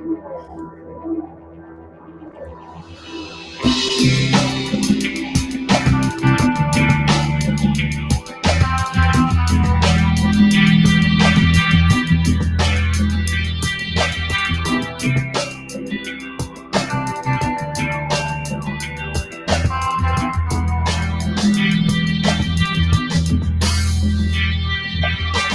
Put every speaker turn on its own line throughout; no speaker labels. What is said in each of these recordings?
You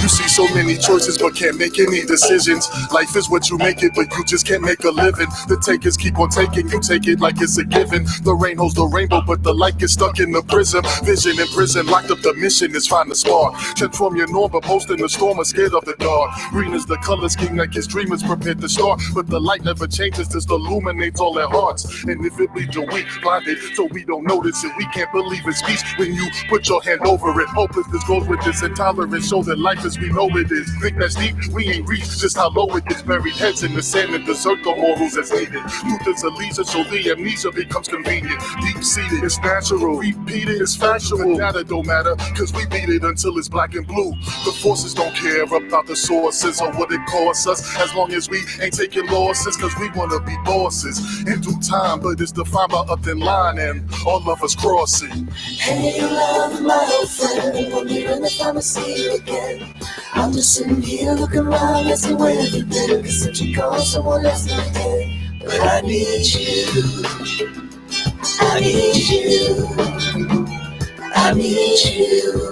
see so many choices but can't make any decisions. Life is what you make it, but you just can't make a living. The takers keep on taking, you take it like it's a given. The rain holds the rainbow, but the light gets stuck in the prism. Vision in prison, locked up, the mission is find the spark. Transform your norm, but most in the storm are scared of the dark. Green is the color scheme that gets dreamers prepared to start. But the light never changes, just illuminates all their hearts. And if it bleeds your weak, blinded, so we don't notice it. We can't believe in speech when you put your hand over it. Hopelessness goes with this intolerance, show that life is we know it is. Think that's deep, we ain't reached just how low it is. Buried heads in the sand and desert the morals as needed. Truth is a leisure, so the amnesia becomes convenient. Deep seated, it's natural. Repeat it, it's factual. The data don't matter, cause we beat it until it's black and blue. The forces don't care about the sources or what it costs us, as long as we ain't taking losses, cause we wanna be bosses in due time, but it's defined by a thin line and all of us crossing.
Hey, love, my old friend, won't even if I'ma see you again. I'm just sitting here looking around, asking where have you been? Cause since you gone, someone else in again. But I need you. I need you. I need you.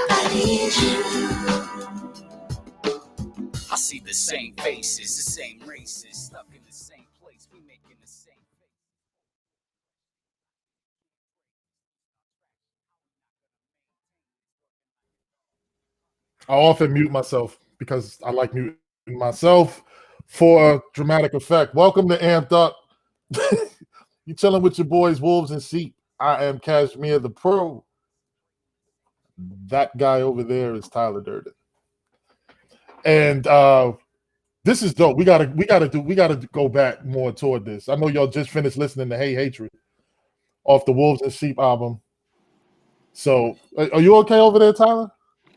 I need you.
I see the same faces, the same races, stuck in the same place, we making the same.
I often mute myself because I like muting myself for dramatic effect. Welcome to Amped Up. You chilling with your boys, Wolves&Sheep. I am Cashmere the Pro. That guy over there is Tyler Durdin. And this is dope. We gotta go back more toward this. I know y'all just finished listening to Hey Hatred off the Wolves&Sheep album. So are you okay over there, Tyler?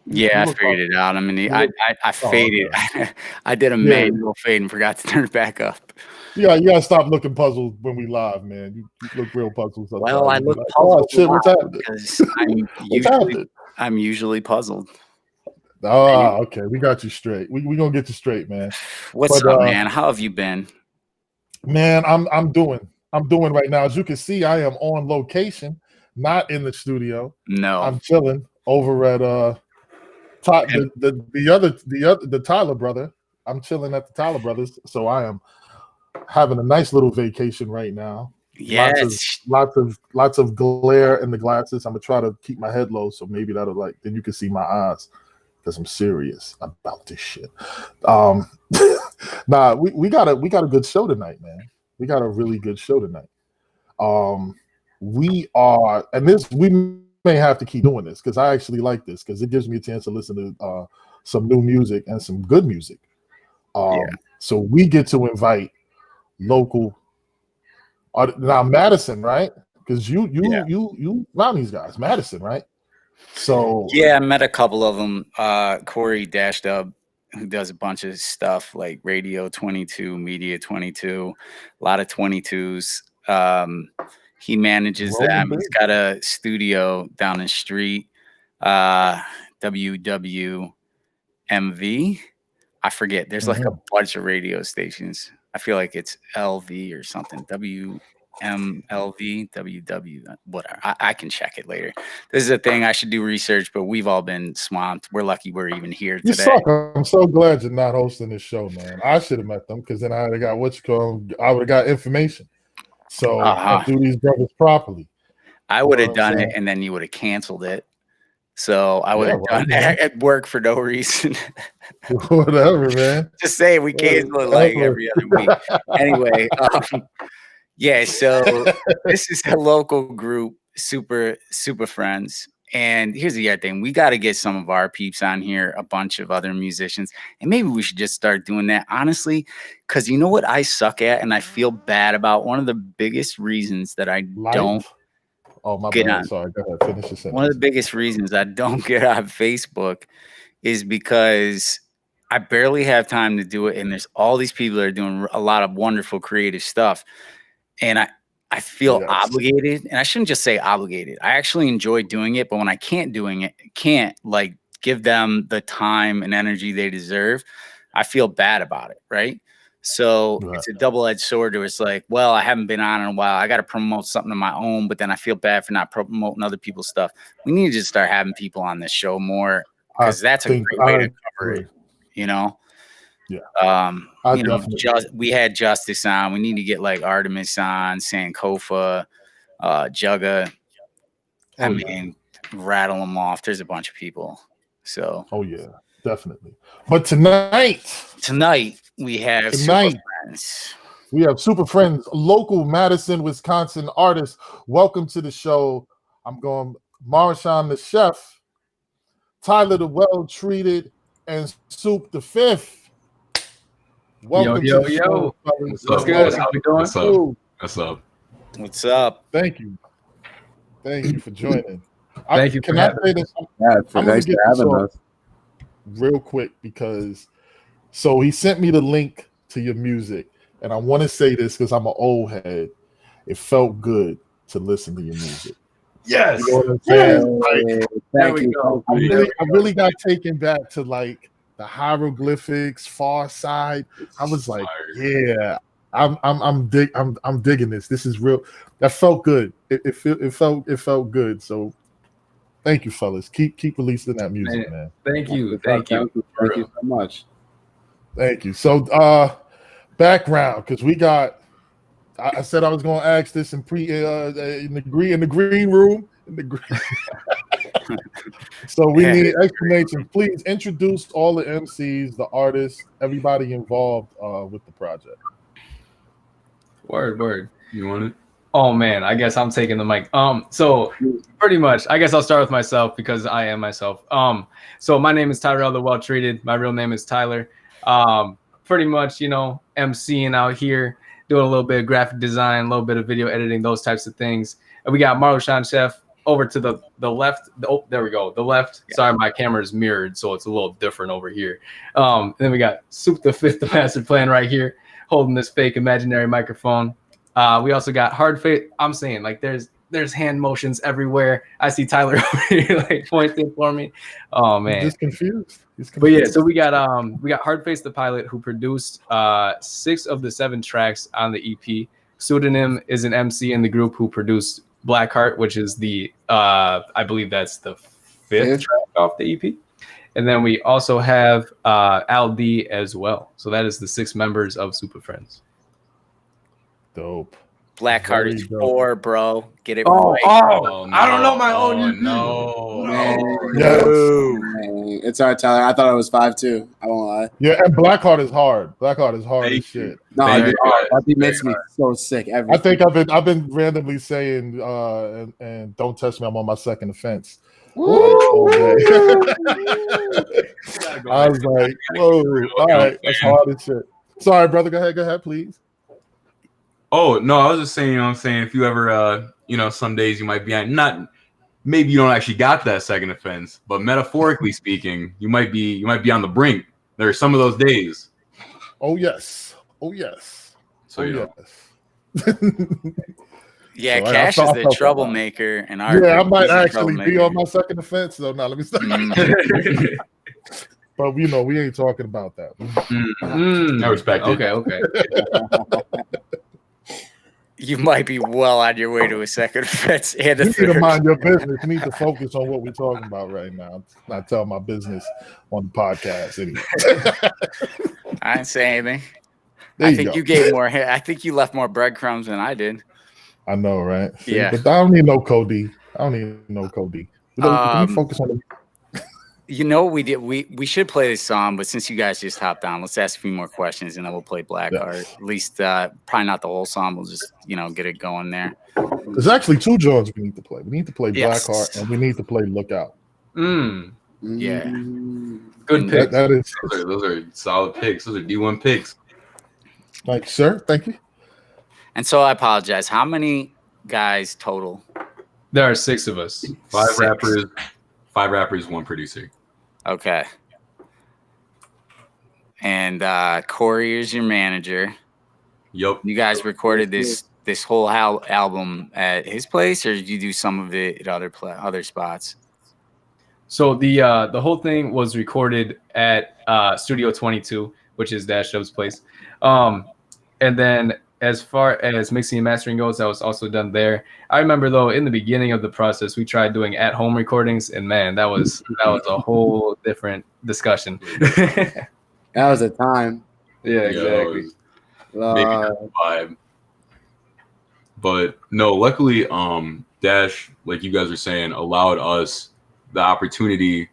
Yeah, I figured it out. I mean, I faded. Okay. I did a manual fade and forgot to turn it back up.
Yeah, you gotta stop looking puzzled when we live, man. You look real puzzled sometimes.
Well, I look
like,
puzzled.
Oh shit, what's happening?
Because I'm usually puzzled.
Ah, okay, we got you straight. We gonna get you straight, man.
What's up, man? How have you been?
Man, I'm doing right now. As you can see, I am on location, not in the studio.
No,
I'm chilling over at the Tyler brother. I'm chilling at the Tyler brothers, so I am having a nice little vacation right now.
Yes,
lots of glare in the glasses. I'm gonna try to keep my head low, so maybe that'll then you can see my eyes because I'm serious about this shit. Nah, we got a good show tonight, man. We got a really good show tonight. We may have to keep doing this because I actually like this because it gives me a chance to listen to some new music and some good music. So we get to invite local. Now Madison, right? Because you found these guys, Madison, right? So
yeah, I met a couple of them. Corey Dashdub, who does a bunch of stuff like Radio 22, Media 22, a lot of 22s. He manages them. He's got a studio down the street, WWMV. I forget. There's like a bunch of radio stations. I feel like it's LV or something. WMLV, WW, whatever. I can check it later. This is a thing. I should do research, but we've all been swamped. We're lucky we're even here today.
You suck. I'm so glad you're not hosting this show, man. I should have met them because then I would have got information. So I do these brothers properly.
I would have done it, and then you would have canceled it. So I would have done it at work for no reason.
Whatever, man.
Just say we cancel it like every other week. Anyway, yeah. So this is a local group, Supa Friends. And here's the other thing. We got to get some of our peeps on here, a bunch of other musicians. And maybe we should just start doing that, honestly, because you know what I suck at and I feel bad about? One of the biggest reasons that I don't get on.
Sorry, go ahead. Finish your sentence.
One of the biggest reasons I don't get on Facebook is because I barely have time to do it, and there's all these people that are doing a lot of wonderful creative stuff, and I feel obligated, and I shouldn't just say obligated. I actually enjoy doing it, but when I can't like give them the time and energy they deserve, I feel bad about it, right? So it's a double-edged sword where it's like, well, I haven't been on in a while. I got to promote something of my own, but then I feel bad for not promoting other people's stuff. We need to just start having people on this show more, because that's a great way to cover it, you know?
Yeah.
You know, we had Justice on. We need to get like Artemis on, Sankofa, Jugga. I mean, rattle them off. There's a bunch of people. So.
Oh yeah, definitely. But tonight
we have Supa Friends.
We have Supa Friends, local Madison, Wisconsin artists. Welcome to the show. I'm going Maruchan the Chef, Tyler the Well Treated, and Soup the Fifth. Welcome to the show.
What's good? How we doing?
What's up?
Thank you for joining.
Thank you.
Can I say this?
Thanks for having us.
Real quick, because he sent me the link to your music, and I want to say this because I'm an old head. It felt good to listen to your music.
Yes.
You know what I'm saying?
There we go.
I really got taken back to like the hieroglyphics, Far Side. I was like, yeah, I'm digging this. This is real. That felt good. It felt good. So thank you, fellas. Keep releasing that music, man.
Thank you
so much.
Thank you. So background, because we got. I said I was going to ask this in the green room. So we need explanations. Please introduce all the MCs, the artists, everybody involved with the project.
Word.
You want it?
Oh man, I guess I'm taking the mic. So pretty much, I guess I'll start with myself because I am myself. So my name is Tyrel, the Well Treated. My real name is Tyler. Pretty much, MCing out here, doing a little bit of graphic design, a little bit of video editing, those types of things. And we got Maruchan Chef over to the left. Oh, there we go. The left. Yeah. Sorry, my camera is mirrored, so it's a little different over here. Then we got Soup the Fifth, the master plan right here, holding this fake imaginary microphone. We also got Hardface. I'm saying, like, there's hand motions everywhere. I see Tyler over here, like, pointing for me. Oh man,
just confused.
But yeah, so we got Hardface the Pilot, who produced 6 of the 7 tracks on the EP. SooDoNiM is an MC in the group who produced Blackheart, which is the I believe that's the 5th track off the EP. And then we also have Al D as well. So that is the 6 members of Supa Friends.
Dope.
Blackheart is 4, bro. Get it
right.
No.
I don't know my own.
No. It's all right, Tyler. I thought it was 5 too. I won't lie.
Yeah, and Blackheart is hard. Blackheart is hard as shit.
No, that beat makes me so sick.
I think I've been randomly saying and don't touch me. I'm on my second offense. I was like, whoa, all right, that's hard as shit. Sorry, brother. Go ahead, please.
Oh, no, I was just saying, if you ever, some days you might be maybe you don't actually got that second offense, but metaphorically speaking, you might be on the brink. There are some of those days.
Oh, yes.
So,
yes.
Yeah, so Cash is the troublemaker. And
I might actually be on my second offense, though. Now, let me stop. But, we ain't talking about that.
I respect it.
Okay.
You might be well on your way to a second offense and a
third. You need to mind your business. You need to focus on what we're talking about right now. Not tell my business on the podcast anyway.
I didn't say anything. I think you gave more. I think you left more breadcrumbs than I did.
I know, right? See,
yeah.
But I don't need no Cody. Can we focus on the...
We did. We should play this song, but since you guys just hopped on, let's ask a few more questions, and then we'll play Blackheart.
Yes.
At least, probably not the whole song. We'll just, get it going there.
There's actually 2 joints we need to play. We need to play Blackheart, and we need to play Lookout.
Yeah.
Good pick.
That is.
Those are solid picks. Those are D1 picks.
Like, sir, thank you.
And so I apologize. How many guys total?
There are 6 of us.
5 rappers, 1 producer.
Okay. and Corey is your manager.
Yep.
You guys recorded this whole album at his place, or did you do some of it at other spots?
So the whole thing was recorded at Studio 22, which is Dash Dub's place. And then as far as mixing and mastering goes, that was also done there. I remember though, in the beginning of the process, we tried doing at-home recordings, and man, that was a whole different discussion.
That was a time.
Yeah, exactly.
Maybe not the vibe. But no, luckily, Dash, like you guys were saying, allowed us the opportunity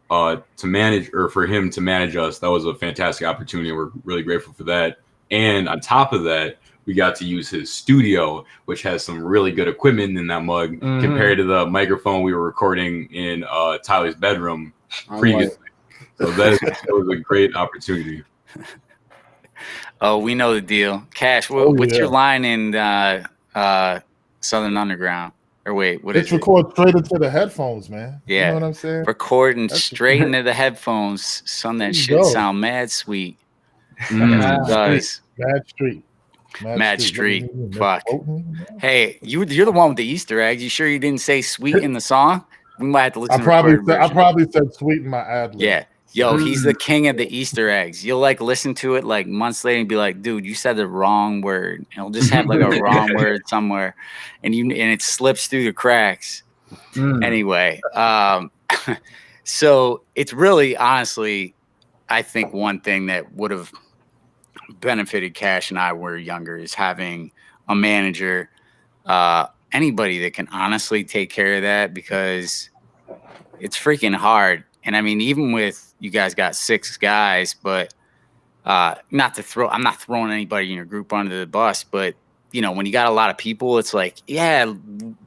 to manage, or for him to manage us. That was a fantastic opportunity. We're really grateful for that. And on top of that, we got to use his studio, which has some really good equipment in that mug compared to the microphone we were recording in Tyler's bedroom previously. So that was a great opportunity.
Oh, we know the deal. Cash, what's your line in Southern Underground? Or wait, what is it?
Record straight into the headphones, man.
Yeah.
You know what I'm saying?
Recording straight into the headphones. Son, that shit sound mad sweet. It does. Mad Street. Fuck. Hey, you're the one with the Easter eggs. You sure you didn't say sweet in the song? We might have to listen to
I probably said sweet in my ad lib.
Yeah. Yo, he's the king of the Easter eggs. You'll like listen to it like months later and be like, dude, you said the wrong word. And he'll just have like a wrong word somewhere. And it slips through the cracks. Anyway, so it's really honestly, I think one thing that would have benefited Cash and I when we were younger is having a manager, anybody that can honestly take care of that, because it's freaking hard. And I mean, even with you guys got 6 guys, but I'm not throwing anybody in your group under the bus, but you know, when you got a lot of people, it's like, yeah,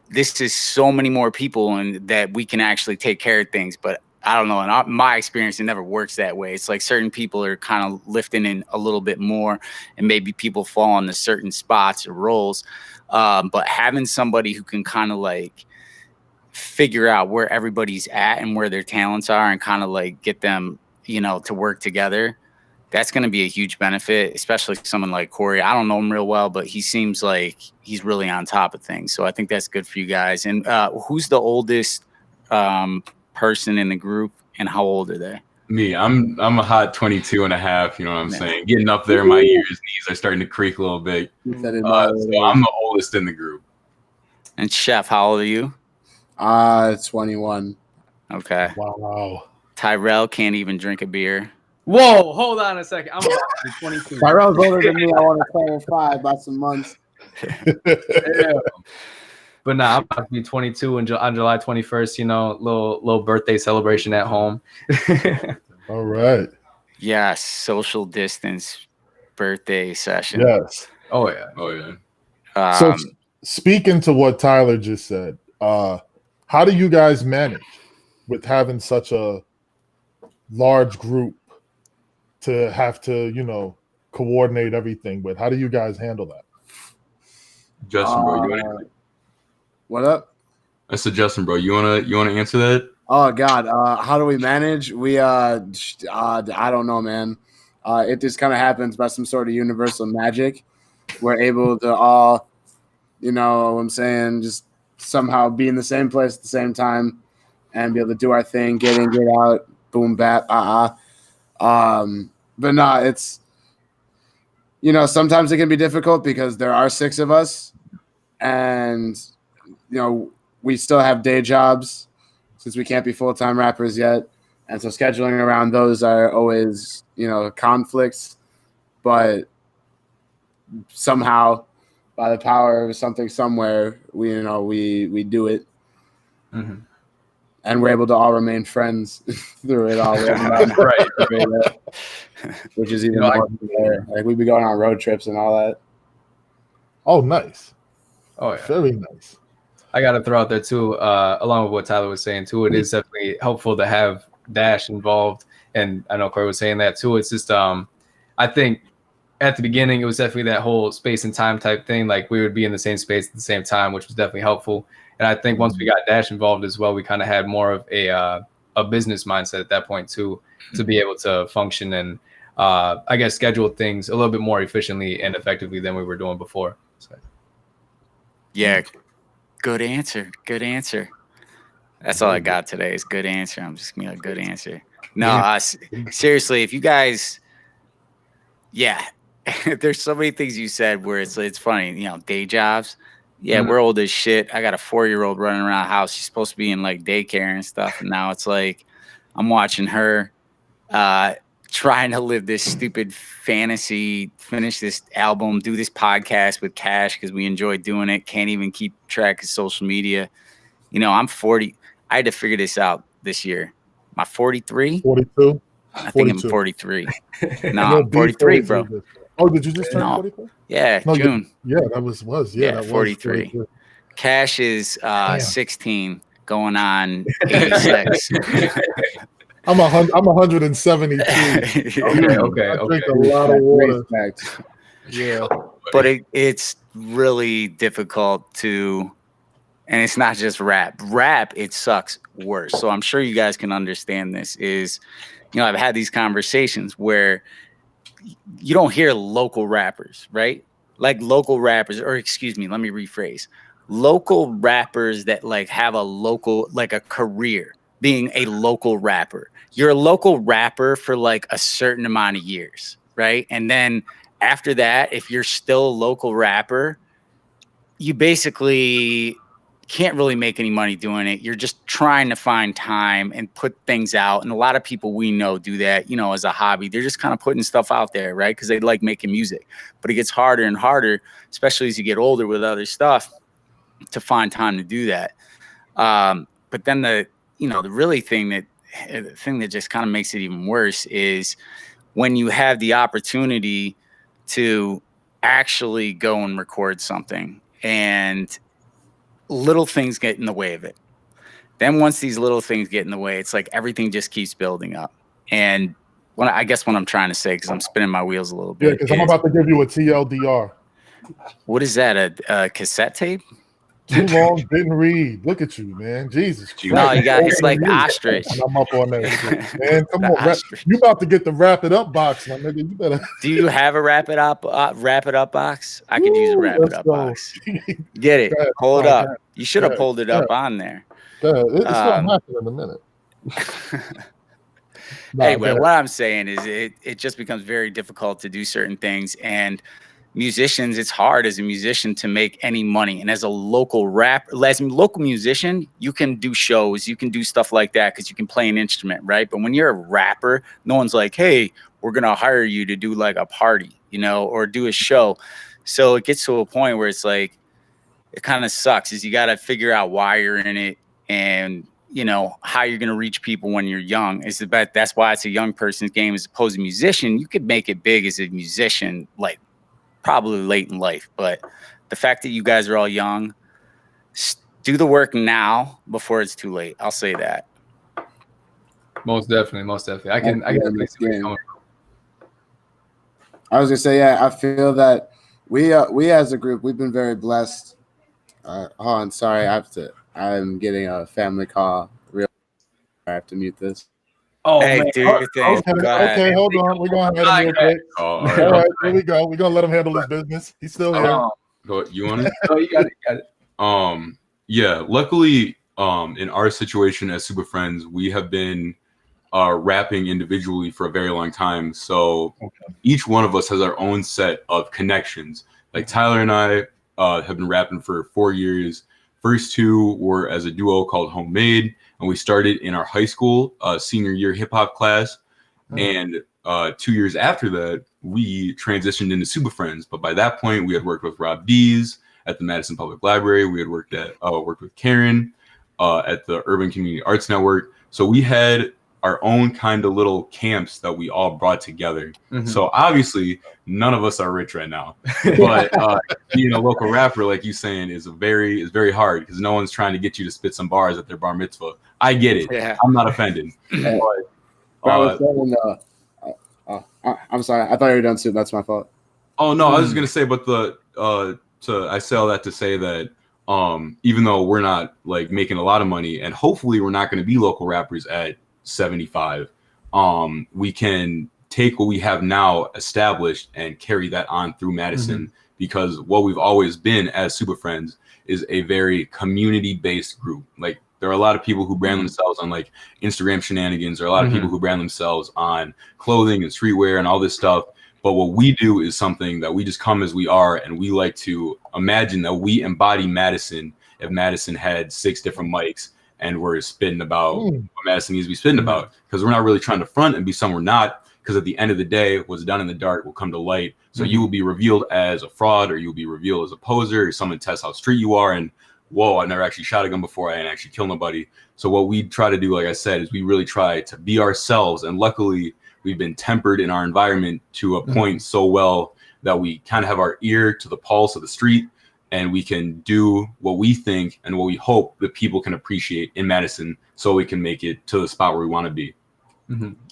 this is so many more people and that we can actually take care of things. But I don't know. In my experience, it never works that way. It's like certain people are kind of lifting in a little bit more, and maybe people fall into certain spots or roles. But having somebody who can kind of like figure out where everybody's at and where their talents are and kind of like get them, you know, to work together, that's going to be a huge benefit, especially someone like Corey. I don't know him real well, but he seems like he's really on top of things. So I think that's good for you guys. And who's the oldest person in the group, and how old are they?
Me, I'm a hot 22 and a half, you know what I'm saying? Getting up there, my ears, knees are starting to creak a little bit. So I'm the oldest in the group.
And Chef, how old are you?
21.
Okay.
Wow.
Tyrel
can't even drink a beer.
Whoa, hold on a second. I'm 22.
Tyrel's older than me. I want to clarify by some months.
Yeah. But nah, I'm about to be 22 on July 21st, you know, little birthday celebration at home.
All right.
Yes, social distance birthday session.
Yes.
Oh, yeah.
Oh, yeah.
So speaking to what Tyler just said, how do you guys manage with having such a large group to have to, you know, coordinate everything with? How do you guys handle that?
Justin, bro, you want to...
What up?
I said, Justin, bro, you wanna answer that?
Oh God, how do we manage? We I don't know, man. It just kind of happens by some sort of universal magic. We're able to all, you know what I'm saying, just somehow be in the same place at the same time and be able to do our thing, get in, get out, boom, bap, but no, it's, you know, sometimes it can be difficult because there are 6 of us, and you know, we still have day jobs since we can't be full-time rappers yet. And so scheduling around those are always, you know, conflicts. But somehow, by the power of something somewhere, we do it. Mm-hmm. And we're able to all remain friends through it all. Right. Which is even more there. Like, we'd be going on road trips and all that.
Oh, nice.
Oh, yeah.
Very nice.
I got to throw out there too, along with what Tyler was saying too, it is definitely helpful to have Dash involved. And I know Corey was saying that too. It's just, I think at the beginning, it was definitely that whole space and time type thing. Like, we would be in the same space at the same time, which was definitely helpful. And I think once we got Dash involved as well, we kind of had more of a business mindset at that point too, to be able to function and I guess, schedule things a little bit more efficiently and effectively than we were doing before. So.
Yeah, good answer. Good answer. That's all I got today is good answer. I'm just gonna be a good answer. No, seriously, if you guys, yeah, there's so many things you said where it's funny, you know, day jobs. Yeah, we're old as shit. I got a 4-year-old running around the house. She's supposed to be in like daycare and stuff. And now it's like I'm watching her trying to live this stupid fantasy, finish this album, do this podcast with Cash because we enjoy doing it. Can't even keep track of social media. You know, I'm 40. I had to figure this out this year. Am I 43?
42.
I think I'm 43. No, I'm
43,
43, bro.
Oh, did you just turn 43?
Yeah,
no,
June.
Yeah, that was. Yeah, that
43.
Was 43.
Cash is 16, going on 86.
I'm 172.
Okay.
I drink a lot of water.
Yeah, but it's really difficult to, and it's not just rap. Rap, it sucks worse. So I'm sure you guys can understand this. Is, you know, I've had these conversations where you don't hear local rappers, right? Like local rappers, or excuse me, let me rephrase. Local rappers that like have a local, like a career being a local rapper. You're a local rapper for like a certain amount of years, right? And then after that, if you're still a local rapper, you basically can't really make any money doing it. You're just trying to find time and put things out. And a lot of people we know do that, you know, as a hobby. They're just kind of putting stuff out there, right? Because they like making music. But it gets harder and harder, especially as you get older with other stuff, to find time to do that. But then the thing that just kind of makes it even worse is when you have the opportunity to actually go and record something and little things get in the way of it. Then once these little things get in the way, it's like everything just keeps building up. And what I'm trying to say, because I'm spinning my wheels a little bit.
Yeah, because I'm about to give you a TLDR.
What is that? A cassette tape?
Too long, didn't read. Look at you, man. Jesus Christ.
No, you got, it's like ostrich.
I'm up on that shit. Man, come on. You about to get the wrap it up box, my nigga. You better.
Do you have a wrap it up box? I could use a wrap it up box. Get it. Hold up. You should have pulled it up on there.
It's gonna happen in a minute.
Anyway, what I'm saying is it just becomes very difficult to do certain things. And musicians, it's hard as a musician to make any money. And as a local local musician, you can do shows, you can do stuff like that because you can play an instrument, right? But when you're a rapper, no one's like, hey, we're going to hire you to do like a party, you know, or do a show. So it gets to a point where it's like, it kind of sucks is you got to figure out why you're in it and, you know, how you're going to reach people when you're young. That's why it's a young person's game as opposed to musician. You could make it big as a musician, like, probably late in life, but the fact that you guys are all young, do the work now before it's too late. I'll say that.
Most definitely. I can see where you're coming from.
I was gonna say, yeah, I feel that we as a group, we've been very blessed. Hold on, sorry, I'm getting a family call. I have to mute this.
Oh, hey, man. Do your thing.
Okay, hold on. We're going to handle him real quick. All right, here we go. We're going to let him handle his business. He's still here.
You want it?
Oh, you got it.
Yeah, luckily, in our situation as Supa Friends, we have been rapping individually for a very long time. So each one of us has our own set of connections. Like Tyler and I have been rapping for 4 years. First two were as a duo called Homemade. And we started in our high school senior year hip hop class. And 2 years after that, we transitioned into Supa Friends. But by that point, we had worked with Rob Dees at the Madison Public Library. We had worked with Karen at the Urban Community Arts Network. So we had our own kind of little camps that we all brought together. Mm-hmm. So obviously, none of us are rich right now. But being a local rapper, like you saying, is very hard because no one's trying to get you to spit some bars at their bar mitzvah. I get it. Yeah. I'm not offended.
I'm sorry. I thought you were done soon. That's my fault.
Oh no, I was just gonna say, but I say all that to say that even though we're not like making a lot of money, and hopefully we're not going to be local rappers at 75, we can take what we have now established and carry that on through Madison, because what we've always been as Supa Friends is a very community-based group. Like, there are a lot of people who brand themselves on like Instagram shenanigans, or a lot of people who brand themselves on clothing and streetwear and all this stuff. But what we do is something that we just come as we are, and we like to imagine that we embody Madison if Madison had 6 different mics and we're spitting about what Madison needs to be spitting about, because we're not really trying to front and be something we're not, because at the end of the day, what's done in the dark will come to light. So you will be revealed as a fraud, or you'll be revealed as a poser, or someone tests how street you are, and whoa, I never actually shot a gun before, I didn't actually kill nobody. So what we try to do, like I said, is we really try to be ourselves, and luckily we've been tempered in our environment to a point so well that we kind of have our ear to the pulse of the street, and we can do what we think and what we hope that people can appreciate in Madison, so we can make it to the spot where we want to be.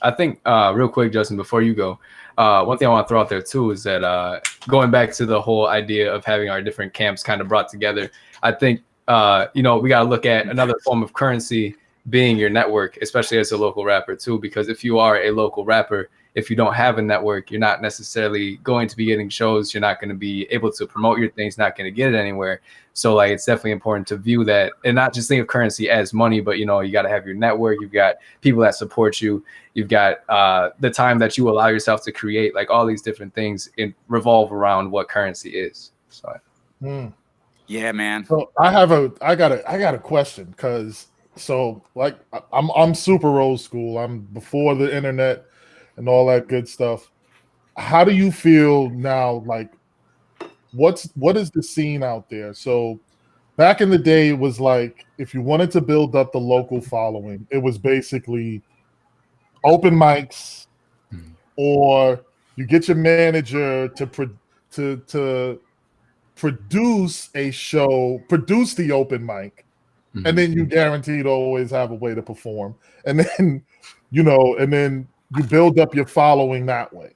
I think real quick, Justin, before you go, one thing I want to throw out there too is that going back to the whole idea of having our different camps kind of brought together, I think we got to look at another form of currency being your network, especially as a local rapper too, because if you are a local rapper, if you don't have a network, you're not necessarily going to be getting shows. You're not going to be able to promote your things, not going to get it anywhere. So like, it's definitely important to view that and not just think of currency as money, but, you got to have your network. You've got people that support you. You've got the time that you allow yourself to create, like all these different things revolve around what currency is. So,
yeah, man.
So I got a question, because like I'm super old school. I'm before the internet and all that good stuff. How do you feel now? Like, what is the scene out there? So back in the day, it was like, if you wanted to build up the local following, it was basically open mics, or you get your manager to produce a show, produce the open mic, and then you guaranteed always have a way to perform. And then, and then you build up your following that way.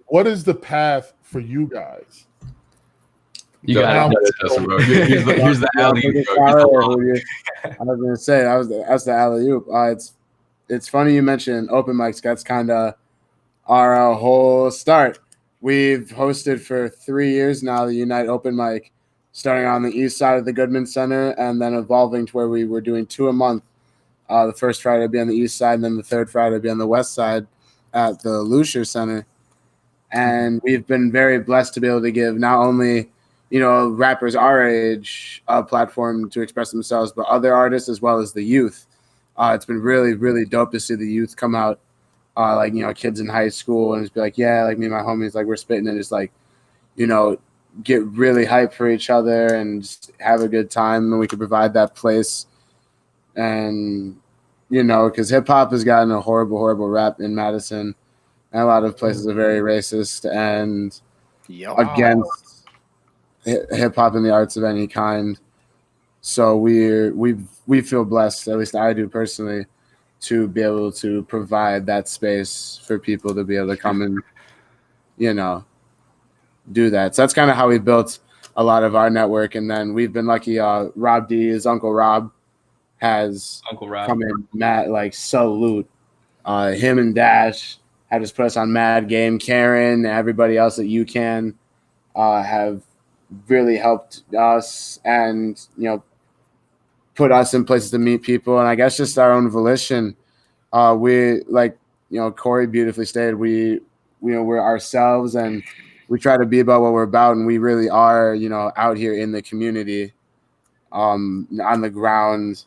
What is the path for you guys?
You got
Here's the alley-oop.
I was going to say, that's the alley-oop. It's funny you mentioned open mics. That's kind of our whole start. We've hosted for 3 years now the Unite Open Mic, starting on the east side of the Goodman Center, and then evolving to where we were doing 2 a month. The first Friday would be on the east side, and then the third Friday would be on the west side at the Lucier Center. And we've been very blessed to be able to give not only, rappers our age a platform to express themselves, but other artists as well as the youth. It's been really, really dope to see the youth come out, kids in high school, and just be like, yeah, like me and my homies, like we're spitting, and just like, get really hyped for each other and just have a good time, and we can provide that place. And, because hip hop has gotten a horrible, horrible rap in Madison, and a lot of places are very racist and against hip hop and the arts of any kind. So we feel blessed, at least I do personally, to be able to provide that space for people to be able to come and, do that. So that's kind of how we built a lot of our network. And then we've been lucky. Rob D, his Uncle Rob, has come in, Matt, like salute. Him and Dash have just put us on Mad Game. Karen, everybody else at UCAN have really helped us and, put us in places to meet people. And I guess just our own volition. We, like, Corey beautifully stated, we're ourselves, and we try to be about what we're about. And we really are, out here in the community, on the ground,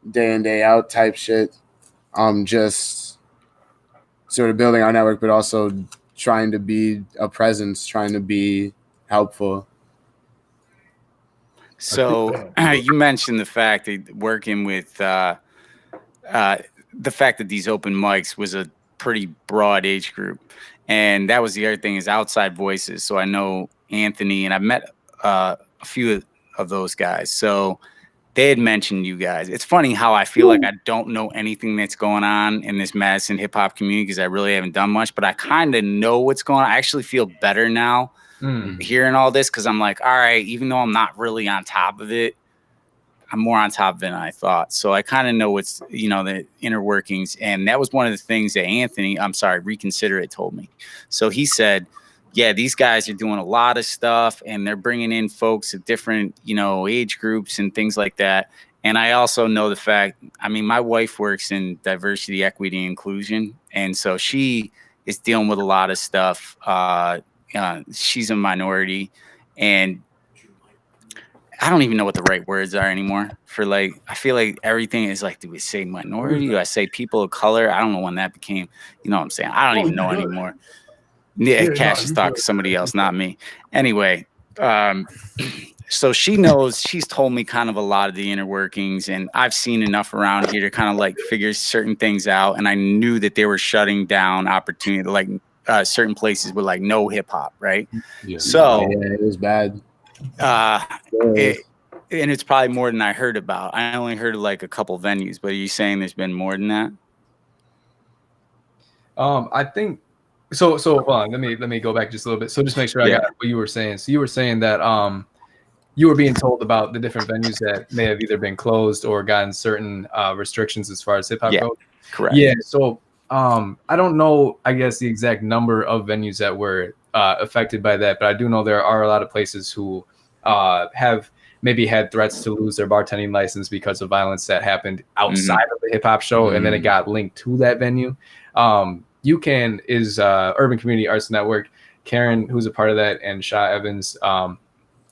day in, day out type shit. Just sort of building our network, but also trying to be a presence, trying to be helpful.
So you mentioned the fact that working with the fact that these open mics was a pretty broad age group. And that was the other thing, is outside voices. So I know Anthony, and I've met a few of those guys. So they had mentioned you guys. It's funny how I feel like I don't know anything that's going on in this Madison hip hop community, because I really haven't done much, but I kind of know what's going on. I actually feel better now hearing all this, because I'm like, all right, even though I'm not really on top of it, I'm more on top than I thought. So I kind of know what's, the inner workings. And that was one of the things that Reconsider It told me. So he said, yeah, these guys are doing a lot of stuff and they're bringing in folks at different, age groups and things like that. And I also know the fact, my wife works in diversity, equity, and inclusion. And so she is dealing with a lot of stuff. She's a minority, and I don't even know what the right words are anymore for I feel like everything is do we say minority? Do I say people of color? I don't know when that became, you know what I'm saying? I don't even know anymore. Yeah, Cash is talking to somebody else, not me. Anyway, so she's told me kind of a lot of the inner workings, and I've seen enough around here to kind of figure certain things out. And I knew that they were shutting down opportunity, certain places with no hip hop, right?
Yeah.
So
it was bad.
And it's probably more than I heard about. I only heard of a couple venues, but are you saying there's been more than that?
I think so. Hold on, let me go back just a little bit. So just make sure I got what you were saying. So you were saying that you were being told about the different venues that may have either been closed or gotten certain restrictions as far as hip hop goes.
Correct.
Yeah. So I don't know, I guess, the exact number of venues that were affected by that, but I do know there are a lot of places who have maybe had threats to lose their bartending license because of violence that happened outside of the hip hop show, and then it got linked to that venue. UCAN is Urban Community Arts Network. Karen, who's a part of that, and Shah Evans,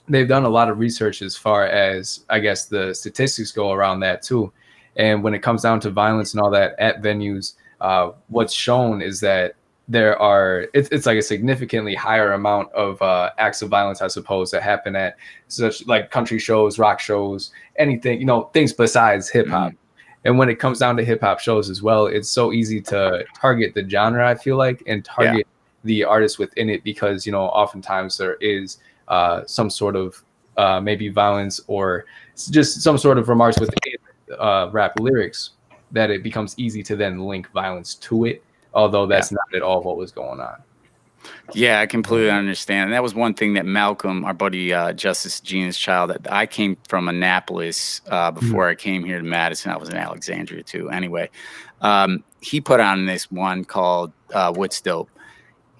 they've done a lot of research as far as, I guess, the statistics go around that too. And when it comes down to violence and all that at venues, what's shown is that there are, it's a significantly higher amount of acts of violence, I suppose, that happen at such country shows, rock shows, anything, things besides hip hop. And when it comes down to hip hop shows as well, it's so easy to target the genre, I feel like, and target the artists within it, because, oftentimes there is some sort of maybe violence or just some sort of remarks within rap lyrics that it becomes easy to then link violence to it, although that's not at all what was going on.
Yeah, I completely understand. And that was one thing that Malcolm, our buddy Justice Genius Child, I came from Annapolis before I came here to Madison. I was in Alexandria too. Anyway, he put on this one called What's Dope.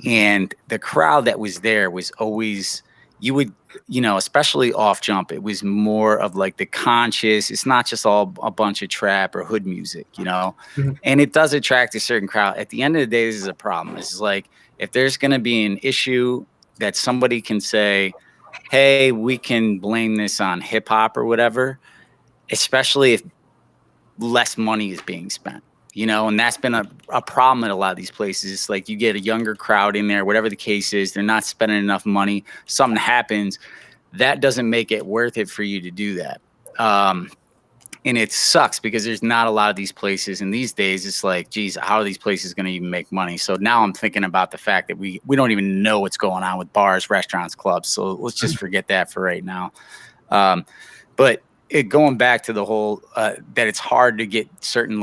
And the crowd that was there was always, you would, especially off jump, it was more of the conscious. It's not just all a bunch of trap or hood music, and it does attract a certain crowd. At the end of the day, this is a problem. It's if there's going to be an issue that somebody can say, hey, we can blame this on hip hop or whatever, especially if less money is being spent. And that's been a problem at a lot of these places. It's you get a younger crowd in there, whatever the case is, they're not spending enough money. Something happens. That doesn't make it worth it for you to do that. And it sucks because there's not a lot of these places. And these days it's geez, how are these places going to even make money? So now I'm thinking about the fact that we don't even know what's going on with bars, restaurants, clubs. So let's just forget that for right now. But going back to the whole that it's hard to get certain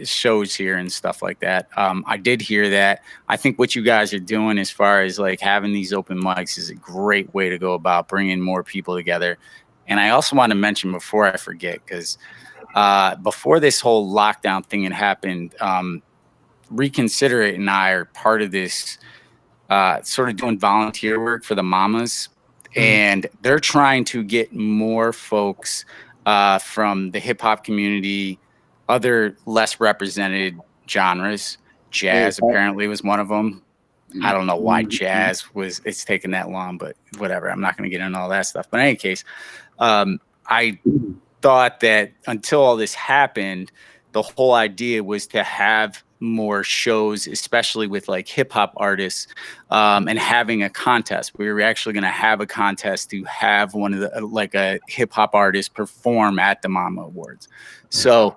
shows here and stuff like that. I did hear that. I think what you guys are doing as far as having these open mics is a great way to go about bringing more people together. And I also want to mention before I forget, because before this whole lockdown thing had happened, Reconsider It and I are part of this sort of doing volunteer work for the mamas. And they're trying to get more folks from the hip hop community, other less represented genres. Jazz apparently was one of them. I don't know why jazz it's taken that long, but whatever. I'm not going to get into all that stuff. But in any case, I thought that until all this happened, the whole idea was to have more shows, especially with hip hop artists, and having a contest. We were actually going to have a contest to have one of the a hip hop artist perform at the Mama Awards. So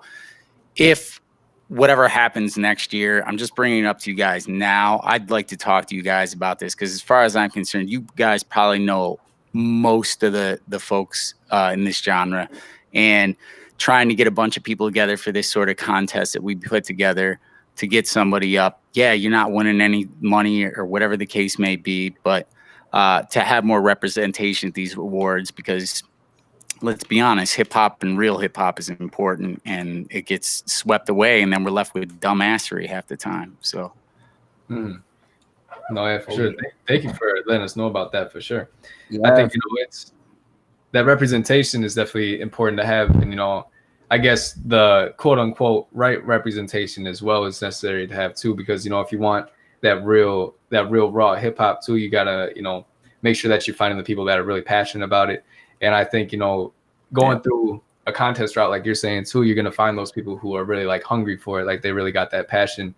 if whatever happens next year, I'm just bringing it up to you guys now. I'd like to talk to you guys about this, because as far as I'm concerned, you guys probably know most of the folks in this genre, and trying to get a bunch of people together for this sort of contest that we put together to get somebody up. Yeah, you're not winning any money or whatever the case may be, but to have more representation at these awards, because let's be honest, hip hop and real hip hop is important, and it gets swept away, and then we're left with dumbassery half the time. So,
No, yeah, for sure. Thank you for letting us know about that, for sure.
Yeah.
I think, it's that representation is definitely important to have, and I guess the quote unquote right representation as well is necessary to have too, because if you want that real raw hip hop too, you gotta make sure that you're finding the people that are really passionate about it. And I think going through a contest route, like you're saying too, you're gonna find those people who are really like hungry for it, like they really got that passion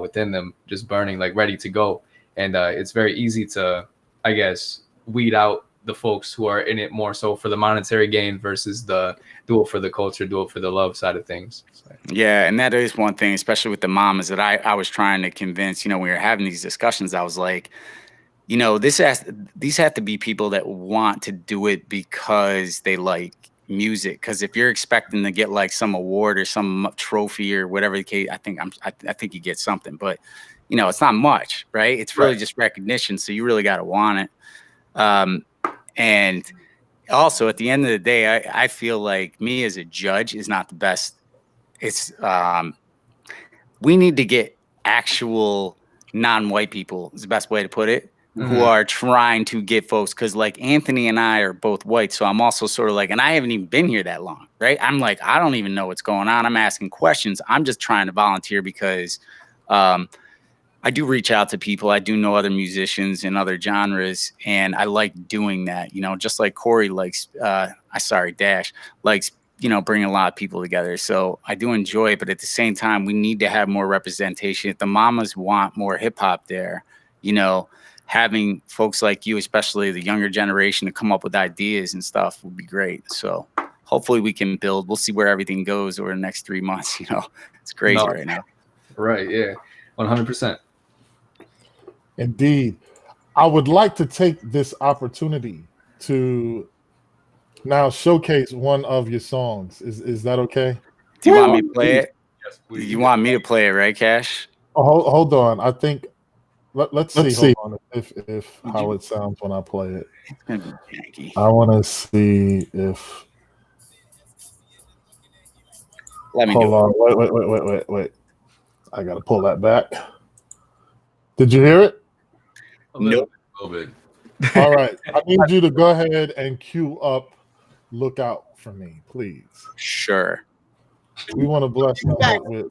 within them, just burning, like ready to go. And it's very easy to, I guess, weed out the folks who are in it more so for the monetary gain versus the do it for the culture, do it for the love side of things. So.
Yeah, and that is one thing, especially with the mamas, that I was trying to convince. When we were having these discussions, I was like, these have to be people that want to do it because they like music. Because if you're expecting to get like some award or some trophy or whatever the case, I think you get something, but it's not much, right? It's really just recognition. So you really got to want it. And also, at the end of the day, I feel like me as a judge is not the best. It's we need to get actual non-white people, is the best way to put it, who are trying to get folks. Because like Anthony and I are both white, so I'm also sort of like, and I haven't even been here that long, right? I'm like, I don't even know what's going on. I'm asking questions. I'm just trying to volunteer because I do reach out to people. I do know other musicians in other genres, and I like doing that. Just like Corey likes, Dash likes, bringing a lot of people together. So I do enjoy it, but at the same time, we need to have more representation. If the mamas want more hip hop there, having folks like you, especially the younger generation, to come up with ideas and stuff would be great. So hopefully we can build. We'll see where everything goes over the next 3 months. It's crazy right now.
Right. Yeah. 100%.
Indeed. I would like to take this opportunity to now showcase one of your songs. Is that okay?
Do you want me to play it? Yes, please. You want me to play it, right, Cash?
Oh, hold on. I think let's see. Hold on if how it sounds when I play it.
It's gonna be janky.
I want to see if.
Let me
hold on. Wait. I gotta pull that back. Did you hear it?
Nope.
A little bit.
All right. I need you to go ahead and cue up "Look Out for Me," please.
Sure.
We want to bless you with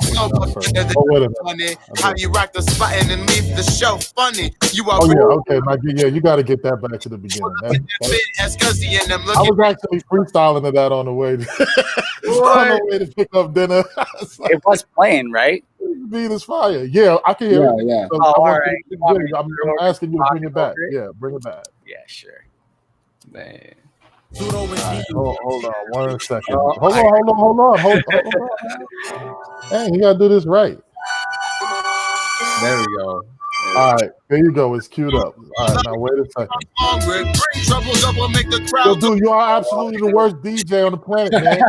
first. Oh, wait a minute.
How you rock the spot and then leave the show funny. You are
okay, Mike. Yeah, you got to get that back to the beginning. I was actually freestyling to that on the way to pick up dinner.
It was playing, right?
Beat is fire. Yeah, I can hear it.
Yeah.
So
all right.
I'm asking you to bring it back. Yeah, bring it back.
Yeah, sure.
Man.
Right, hold on 1 second. Hold on. Hey, you gotta do this right.
There we go.
All right, there you go. It's queued up. All right, now wait a second. Yo, dude, you are absolutely the worst DJ on the planet, man.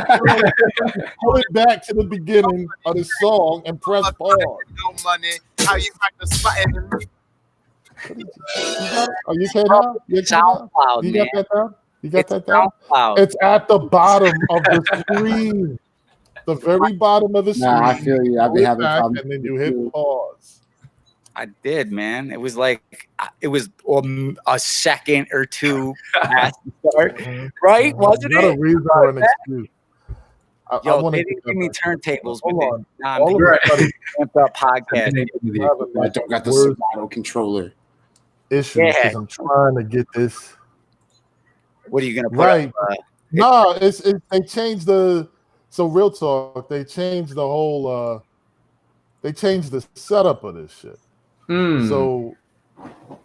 Pull it back to the beginning of the song and press pause.
No money. How you rock the spot and then
Are you okay now? You
SoundCloud,
got
man.
that down? You got
It's
that down?
SoundCloud.
It's at the bottom of the screen. The very bottom of the screen.
Nah, I feel you. I've been having
back,
problems.
and then you hit pause.
I did, man. It was like a second or two past the start, right? Wasn't
Not
it?
a reason or an excuse.
Yo, they didn't give me turntables with
Hold
it.
on. All of a sudden,
Amped up podcast.
I don't got the Subaru controller.
issue because I'm trying to get this
What are you gonna put
right.
up?
No, it's they changed the real talk. They changed the whole. They changed the setup of this shit. So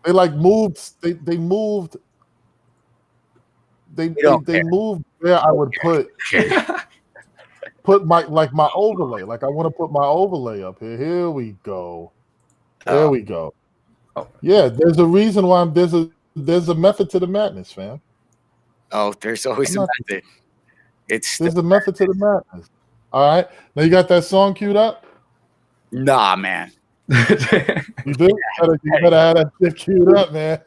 they like moved. They moved. They moved where I would put my overlay. Like I want to put my overlay up here. Here we go. There we go. Yeah, there's a reason why there's a method to the madness, fam.
Oh, there's always a method.
There's a method to the madness. All right. Now you got that song queued up?
Nah, man.
You do? You better have that shit queued up, man.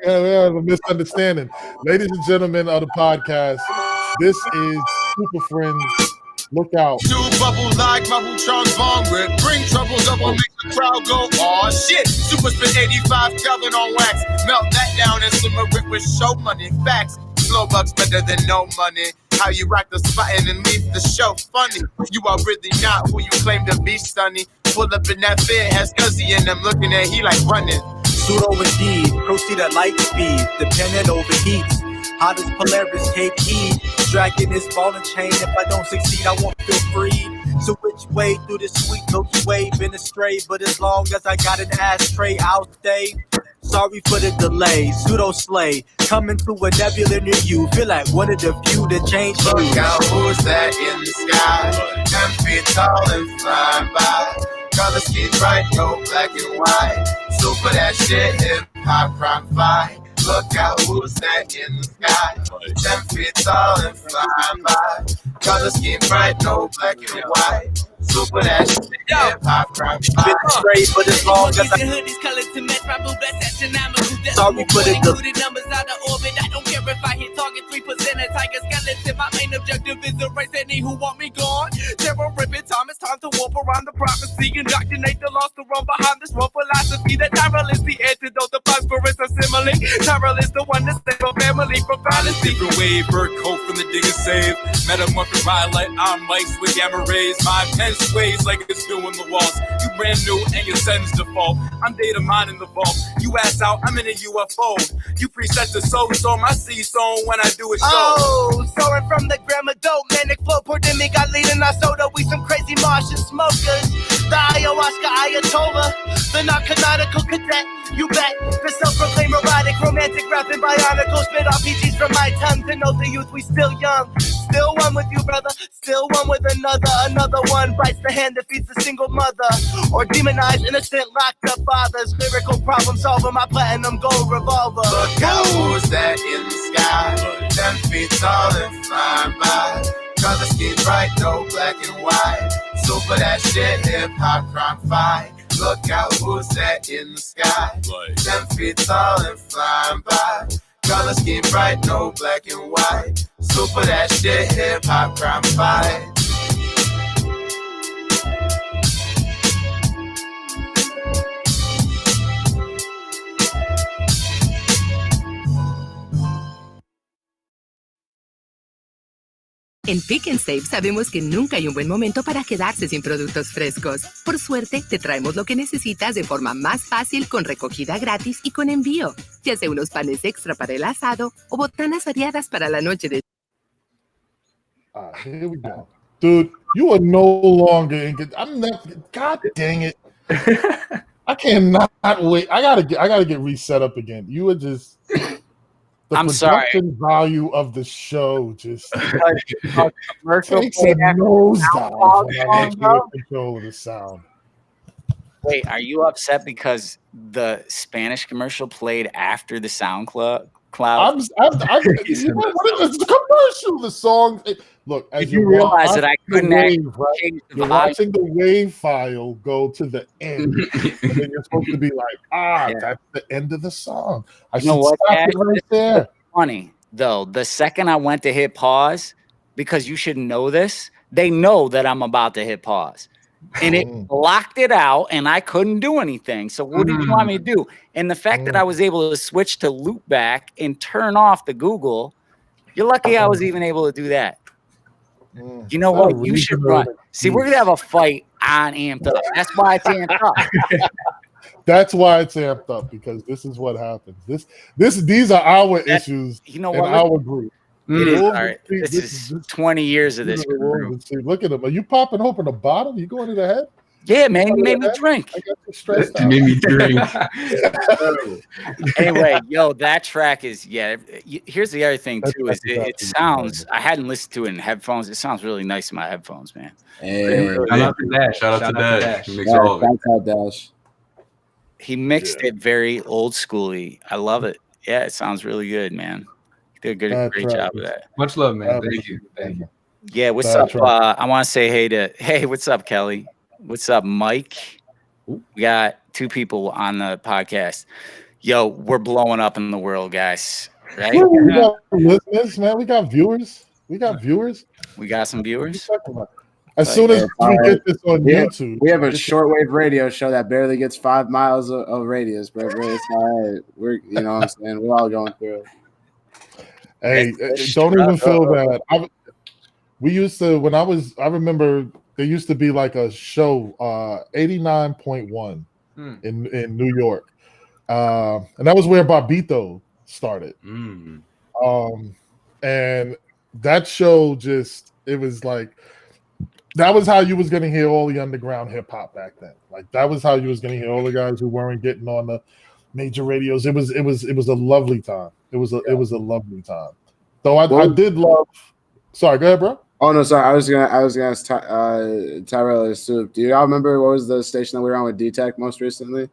Yeah, we have a misunderstanding. Ladies and gentlemen of the podcast, This is Supa Friends. Look out.
Two bubbles like Maruchan Chef. Bring troubles up and make the crowd go, aw shit. Super spit 85 Kelvin on wax. Melt that down and simmer it with show money. Facts. Slow bucks better than no money. How you rock the spot and leave the show funny. You are really not who you claim to be, Sonny. Pull up in that Fed, has Cuzzy in them looking at he like running.
Pseudo indeed, proceed at light speed, dependent overheats. Hot as Polaris, take heed. Dragging this ball and chain. If I don't succeed, I won't feel free. So which way through this sweet Milky Way? Been astray, but as long as I got an ashtray, I'll stay. Sorry for the delay, pseudo slay. Coming through a nebula near you. Feel like one of the few that changed you.
Look out, who's that in the sky? 10 feet tall and flying by. Color scheme bright, no black and white. Super that shit, hip hop crime fight. Look out, who's that in the sky? 10 feet tall and flying by. Color scheme bright, no black and white. Super that shit, hip hop crime fight.
Been straight, but as long as I sorry for the
numbers out of orbit. I don't care if I hit target 3% of tiger skeleton. My main objective is to erase any who want me gone. Terror ripping time, it's time to warp around the prophecy. Indoctrinate the lost to run behind this wrong philosophy. That Tyrel is the antidote, the phosphorus of simile. Tyrel is the one that saves my family from fallacy.
Different wave, bird coat from the digger save. Metamorphic violet, I'm laced with gamma rays. My pen sways like it's doing the walls. You brand new and your sentence default. I'm data mining the vault. You ass out, I'm in a UFO. You preset the soul, so my sea zone when I do a show.
Oh, soaring from the grandma dope, manic flow, pandemic, I lead in our soda. We some crazy Martian smokers. The ayahuasca Ayatollah, the non-canonical cadet. You bet, the self-proclaimed erotic, romantic, rapping, bionicle. Spit RPGs from my tongue to know the youth, we still young. Still one with you, brother, still one with another. Another one bites the hand that feeds a single mother. Or demonized, innocent, locked up fathers. Lyrical problem solver, my platinum gold revolver.
Look out, who's that in the sky? 10 feet tall and flying by. Color scheme bright, no black and white. Super that shit, hip hop crime fight. Look out, who's that in the sky? 10 feet tall and flying by. Color scheme bright, no black and white. Super that shit, hip hop crime fight.
En Pick and Save sabemos que nunca hay un buen momento para quedarse sin productos frescos. Por suerte, te traemos lo que necesitas de forma más fácil con recogida gratis y con envío. Ya sea unos panes extra para el asado o botanas variadas para la noche de...
Here we go. Dude, you are no longer in good. I'm not. God dang it. I cannot wait. I gotta get reset up again. You were just...
I'm sorry.
The production value of the show just
commercial
takes a nosedive when I let you in control of the sound.
Wait, are you upset because the Spanish commercial played after the SoundCloud?
It's the commercial. The song. Look, as
Did you realize that I couldn't actually change the
you're watching the wave file go to the end, and then you're supposed to be like, that's the end of the song. I should stop it right there.
Funny though, the second I went to hit pause, because you should know this, they know that I'm about to hit pause. And it blocked it out, and I couldn't do anything. So what did you want me to do? And the fact that I was able to switch to loop back and turn off the Google, you're lucky I was even able to do that. You know what? You should run. See, we're gonna have a fight on Amped Up. That's why it's Amped Up.
That's why it's amped up, because this is what happens. These are our issues. You know what? In our group.
It is. All right. This is 20 years of this group.
Look at them. Are you popping hope in the bottom? You going to the head?
Yeah, man. You made me drink.
I got you stressed out.
You made me drink.
Anyway, yo, that track is, here's the other thing, too, is it sounds, I hadn't listened to it in headphones. It sounds really nice in my headphones, man.
Hey, shout out to Dash. Shout out to Dash. He makes all of it.
Dash.
He mixed it very old schooly. I love it. Yeah, it sounds really good, man. He did a great job of that.
Much love, man. Thank you. Thank you.
Yeah, what's up? I want to say hey, what's up, Kelly? What's up, Mike? We got two people on the podcast. Yo, we're blowing up in the world, guys. Right?
We got listeners, man. We got viewers. We got viewers.
We got some viewers.
As soon as we get this on YouTube,
we have a shortwave radio show that barely gets 5 miles of radius, bro. It's all right. We're, you know what I'm saying? We're all going through it.
Hey, don't even feel bad. We used to, I remember there used to be like a show, 89.1 in New York. And that was where Barbito started. And that show it was like, that was how you was going to hear all the underground hip hop back then. Like that was how you was going to hear all the guys who weren't getting on the major radios. It was a lovely time. It was a lovely time. Though I did love. Sorry, go ahead, bro.
Oh no, sorry. I was gonna ask Tyrel or Soup. Do you all remember what was the station that we were on with D-Tech most recently?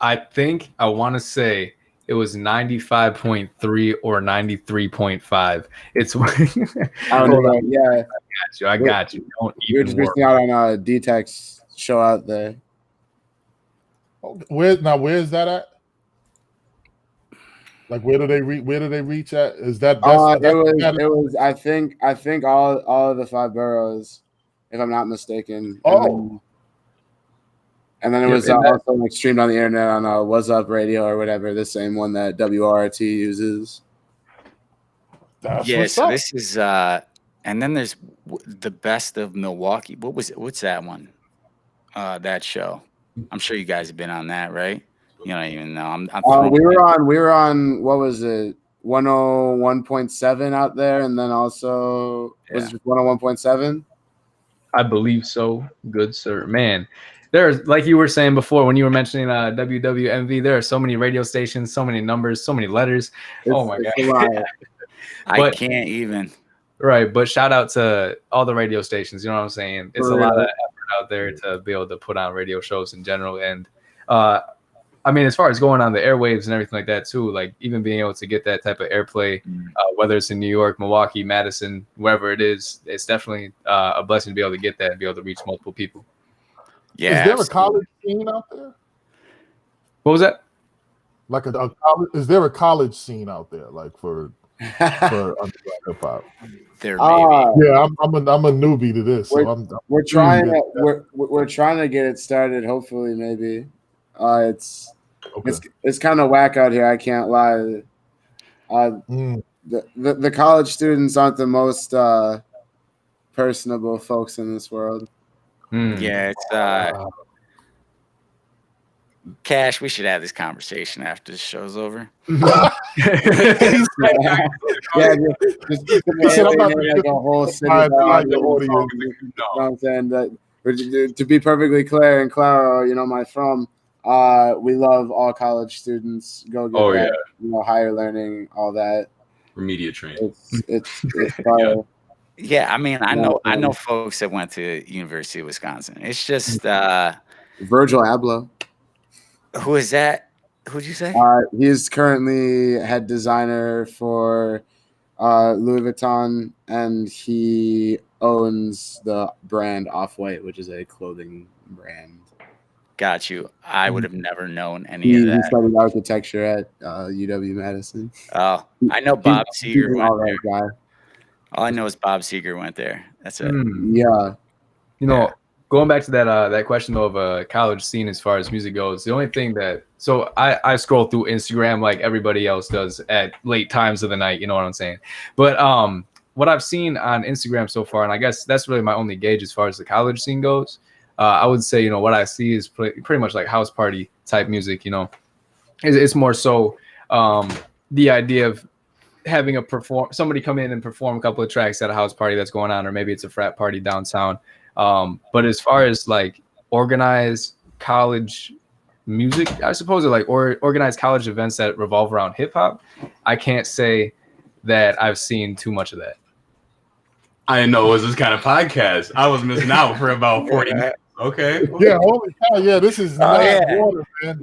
I want to say it was 95.3 or 93.5. It's
I don't know. Yeah,
I got you. Don't
You're just missing out on D-Tech's show out there.
Where's that at? Like where do they reach at? Is that
it was I think all of the 5 boroughs, if I'm not mistaken. And then it was also like streamed on the internet on What's Up Radio or whatever, the same one that WRT uses.
So this is and then there's the Best of Milwaukee. What's that one? That show. I'm sure you guys have been on that, right? You don't even know.
We were on what was it? 101.7 out there, and then also was it just 101.7?
I believe so. Good sir, man. There's, like you were saying before when you were mentioning WWMV, there are so many radio stations, so many numbers, so many letters. Oh my god.
I can't even.
Right, but shout out to all the radio stations. You know what I'm saying? It's a lot of effort out there to be able to put on radio shows in general. And I mean, as far as going on the airwaves and everything like that too, like even being able to get that type of airplay, whether it's in New York, Milwaukee, Madison, wherever it is, it's definitely a blessing to be able to get that and be able to reach multiple people.
Yeah.
Is there a college scene out there?
What was that?
Like a college? Is there a college scene out there, like for underground hip hop?
There,
yeah, I'm a newbie to this.
We're trying to get it started. Hopefully, maybe. It's kind of whack out here. I can't lie. The college students aren't the most personable folks in this world.
Yeah, it's Cash. We should have this conversation after the show's over.
Yeah, I'm about to like a whole city. You know what I'm saying? That to be perfectly clear and claro, you know, we love all college students. Go get that, you know, higher learning, all that.
We're media trained.
It's
Yeah, I mean, I know folks that went to University of Wisconsin. It's just
Virgil Abloh.
Who is that? Who'd you say?
He's currently head designer for Louis Vuitton, and he owns the brand Off-White, which is a clothing brand.
Got you. I would have never known any of that.
He studied architecture at UW-Madison.
Oh, I know Bob Seger went there. All I know is Bob Seger went there. That's it.
Yeah.
You know, going back to that question though of a college scene as far as music goes, the only thing I scroll through Instagram like everybody else does at late times of the night, you know what I'm saying? But what I've seen on Instagram so far, and I guess that's really my only gauge as far as the college scene goes, I would say, you know, what I see is pretty much like house party type music, you know. It's more so the idea of having somebody come in and perform a couple of tracks at a house party that's going on, or maybe it's a frat party downtown. But as far as like organized college music, I suppose, like organized college events that revolve around hip hop, I can't say that I've seen too much of that.
I didn't know it was this kind of podcast. I was missing out for about 40 minutes. Okay.
Yeah, holy cow, yeah, this is not water, man.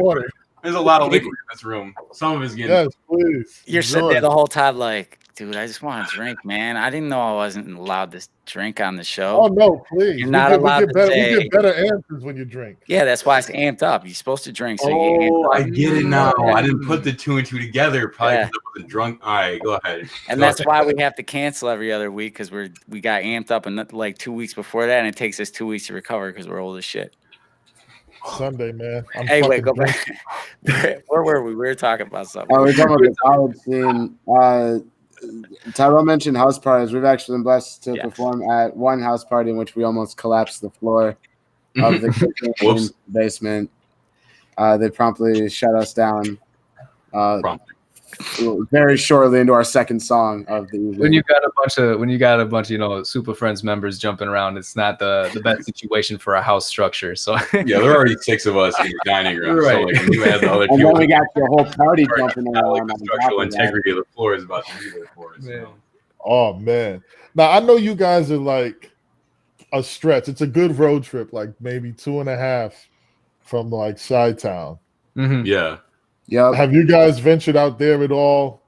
Water. There's a lot of liquid in this room. Some of it's getting.
Yes, please.
You're sitting there the whole time, like, Dude, I just want to drink, man. I didn't know I wasn't allowed to drink on the show.
Oh no, please.
You're not allowed to say.
We get better answers when you drink.
Yeah, that's why it's amped up. You're supposed to drink, so you get
Oh,
amped up.
I get it now. I didn't put the 2 and 2 together. Probably
Yeah.
because I wasn't drunk. All right, go ahead.
And that's why we have to cancel every other week because we got amped up and like 2 weeks before that, and it takes us 2 weeks to recover because we're old as shit.
Sunday, man.
Hey, wait, go back. Where were we? We were talking about something.
Oh, we're talking about the college scene. Tyrel mentioned house parties. We've actually been blessed to perform at one house party in which we almost collapsed the floor of the kitchen basement. They promptly shut us down very shortly into our second song of the evening.
When you got a bunch of Supa Friends members jumping around, it's not the best situation for a house structure. So
yeah, there are already 6 of us in the dining room.
Right.
So like when you add the other
and
people,
then we got the whole party jumping around.
like the structural integrity of the floor is about to be there for us. So.
Oh man. Now I know you guys are like a stretch. It's a good road trip, like maybe 2.5 from like Chi-Town.
Mm-hmm.
Yeah.
Yeah.
Have you guys ventured out there at all?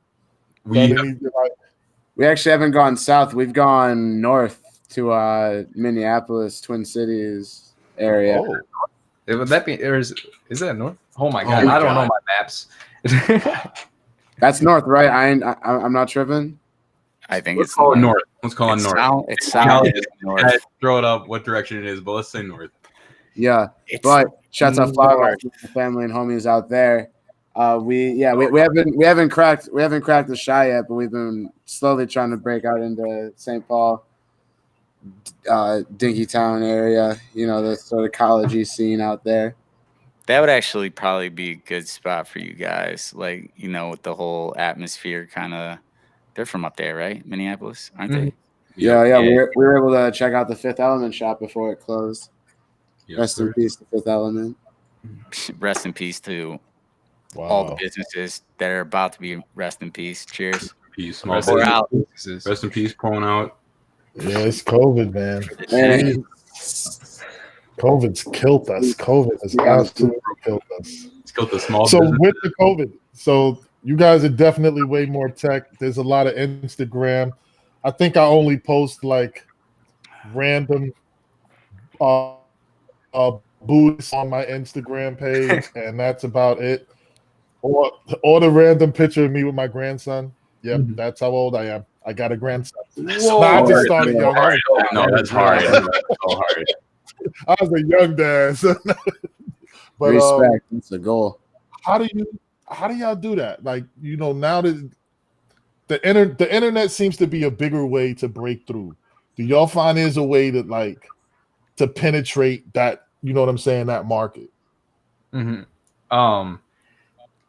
We actually haven't gone south. We've gone north to Minneapolis, Twin Cities area.
Oh. Would that be, or is that north? Oh my god, I don't know my maps.
That's north, right? I'm not tripping.
I think
Let's
it's
call it north. Let's call it north.
It sounds north.
Throw it up what direction it is, but let's say north.
Yeah, but shouts out Flower, family and homies out there. We haven't cracked the Chi yet, but we've been slowly trying to break out into St. Paul, Dinkytown area. The sort of college-y scene out there.
That would actually probably be a good spot for you guys. Like, with the whole atmosphere kind of. They're from up there, right? Minneapolis, aren't they?
Yeah. We were able to check out the Fifth Element shop before it closed.
Yes,
Rest in peace to Fifth Element.
Rest in peace to all the businesses that are about to be rest in peace. Cheers.
Peace.
Rest
in peace. Pouring out.
Yeah, it's COVID, man. COVID's killed us. COVID has absolutely killed us.
It's killed the small.
So
business.
with the COVID, you guys are definitely way more tech. There's a lot of Instagram. I think I only post like random boots on my Instagram page, and that's about it. Or the random picture of me with my grandson. Yep, that's how old I am. I got a grandson.
Whoa,
I just started young.
No, that's hard. That's so hard.
I was a young dad. So but
respect. That's a goal.
How do y'all do that? Like, now that the internet seems to be a bigger way to break through. Do y'all find there's a way to penetrate that, what I'm saying, that market?
Mm-hmm.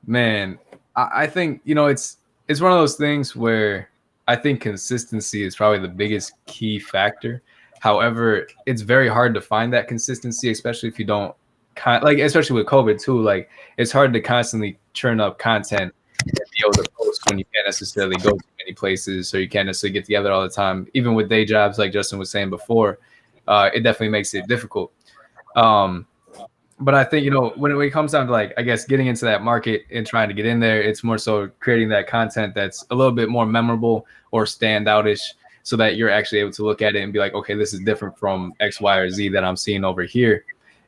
Man, I think, it's one of those things where I think consistency is probably the biggest key factor. However, it's very hard to find that consistency, especially if you don't especially with COVID too. Like, it's hard to constantly churn up content and be able to post when you can't necessarily go to many places, or you can't necessarily get together all the time. Even with day jobs, like Justin was saying before, it definitely makes it difficult. But I think, when it comes down to, like, I guess, getting into that market and trying to get in there, it's more so creating that content that's a little bit more memorable or standoutish, so that you're actually able to look at it and be like, okay, this is different from X, Y, or Z that I'm seeing over here.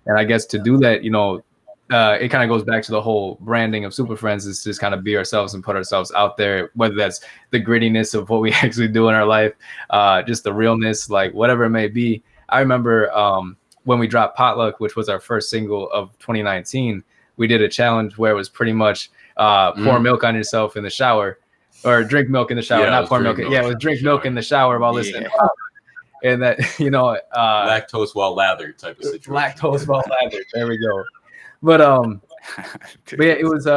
And I guess to do that, it kind of goes back to the whole branding of Supa Friends, is just kind of be ourselves and put ourselves out there, whether that's the grittiness of what we actually do in our life, just the realness, like whatever it may be. I remember when we dropped Potluck, which was our first single of 2019, we did a challenge where it was pretty much pour milk on yourself in the shower, or drink milk in the shower, not pour milk. Yeah, it was drink milk in the shower while listening to Potluck. And that,
lactose while lathered type of situation.
Lactose while lathered. There we go. But yeah, it was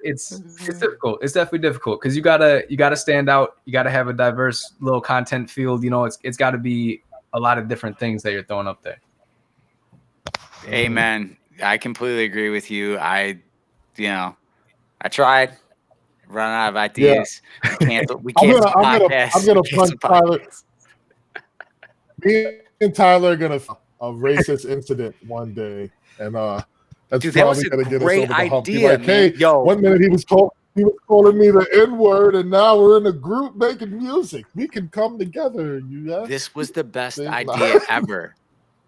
it's difficult. It's definitely difficult because you gotta stand out. You gotta have a diverse little content field. It's got to be a lot of different things that you're throwing up there.
Amen. I completely agree with you. I tried. Run out of ideas. Yeah. We can't.
I'm gonna punch Tyler. Me and Tyler are gonna a racist incident one day, and that's probably gonna get us over the hump. Like, hey, 1 minute he was He was calling me the N-word, and now we're in a group making music. We can come together.
This was the best idea ever.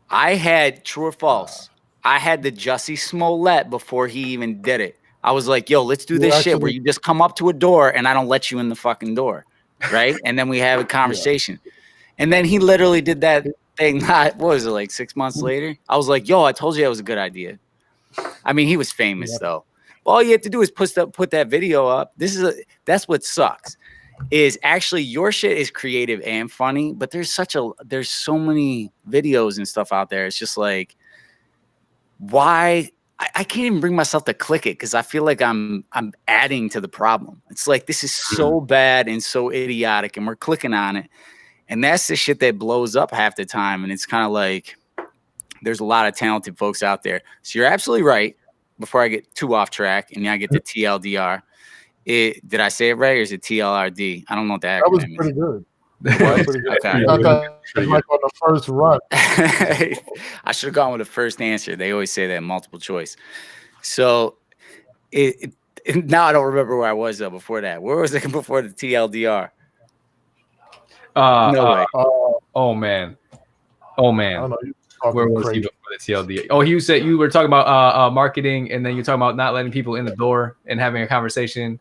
I had, true or false, I had the Jussie Smollett before he even did it. I was like, yo, let's do this shit where you just come up to a door and I don't let you in the fucking door, right? And then we have a conversation. And then he literally did that thing, what was it, like 6 months later? I was like, yo, I told you that was a good idea. I mean, he was famous, though. All you have to do is put that video up. That's what sucks. Is actually your shit is creative and funny, but there's so many videos and stuff out there. It's just like, why I can't even bring myself to click it because I feel like I'm adding to the problem. It's like this is so bad and so idiotic, and we're clicking on it, and that's the shit that blows up half the time. And it's kind of like there's a lot of talented folks out there. So you're absolutely right. Before I get too off track, and I get to TLDR. Did I say it right, or is it TLRD? I don't know what that
was pretty good. That was pretty good.
Okay.
Like on the first run.
I should have gone with the first answer. They always say that multiple choice. So now I don't remember where I was though before that. Where was it before the TLDR?
No way. Oh man.
I don't know.
Where was he before the TLD? Oh, you said you were talking about marketing, and then you're talking about not letting people in the door and having a conversation.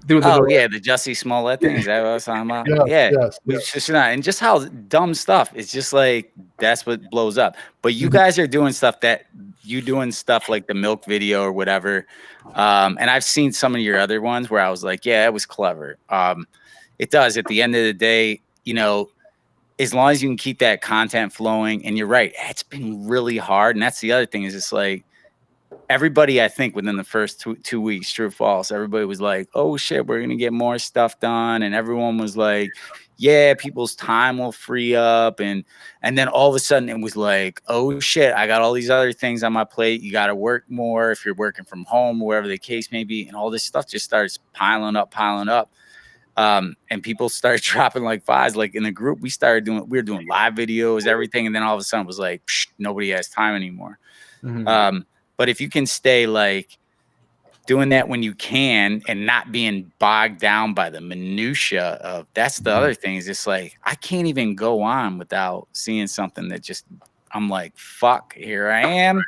Yeah, the Jussie Smollett thing. Is that what I was talking about?
Yes.
Just not, and just how dumb stuff. It's just like that's what blows up. But you guys are doing stuff like the milk video or whatever. And I've seen some of your other ones where I was like, yeah, it was clever. It does. At the end of the day, as long as you can keep that content flowing, and you're right, it's been really hard. And that's the other thing is it's like everybody, I think within the first 2 weeks, true or false, everybody was like, oh shit, we're going to get more stuff done. And everyone was like, yeah, people's time will free up. And then all of a sudden it was like, oh shit, I got all these other things on my plate. You got to work more if you're working from home, wherever the case may be. And all this stuff just starts piling up. And people started dropping like flies. Like in the group, we were doing live videos, everything. And then all of a sudden it was like, nobody has time anymore. Mm-hmm. But if you can stay like doing that when you can and not being bogged down by the minutia of that's the other thing is it's like, I can't even go on without seeing something that just, I'm like, fuck, here I am.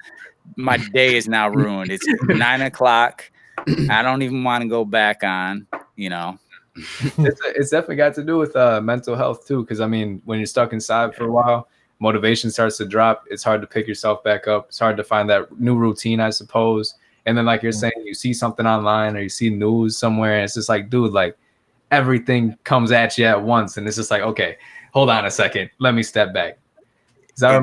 My day is now ruined. It's 9 o'clock. I don't even want to go back on,
It's definitely got to do with mental health too, because I mean, when you're stuck inside for a while, motivation starts to drop. It's hard to pick yourself back up. It's hard to find that new routine, I suppose. And then, like you're saying, you see something online or you see news somewhere, and it's just like, dude, like everything comes at you at once, and it's just like, okay, hold on a second, let me step back. Because I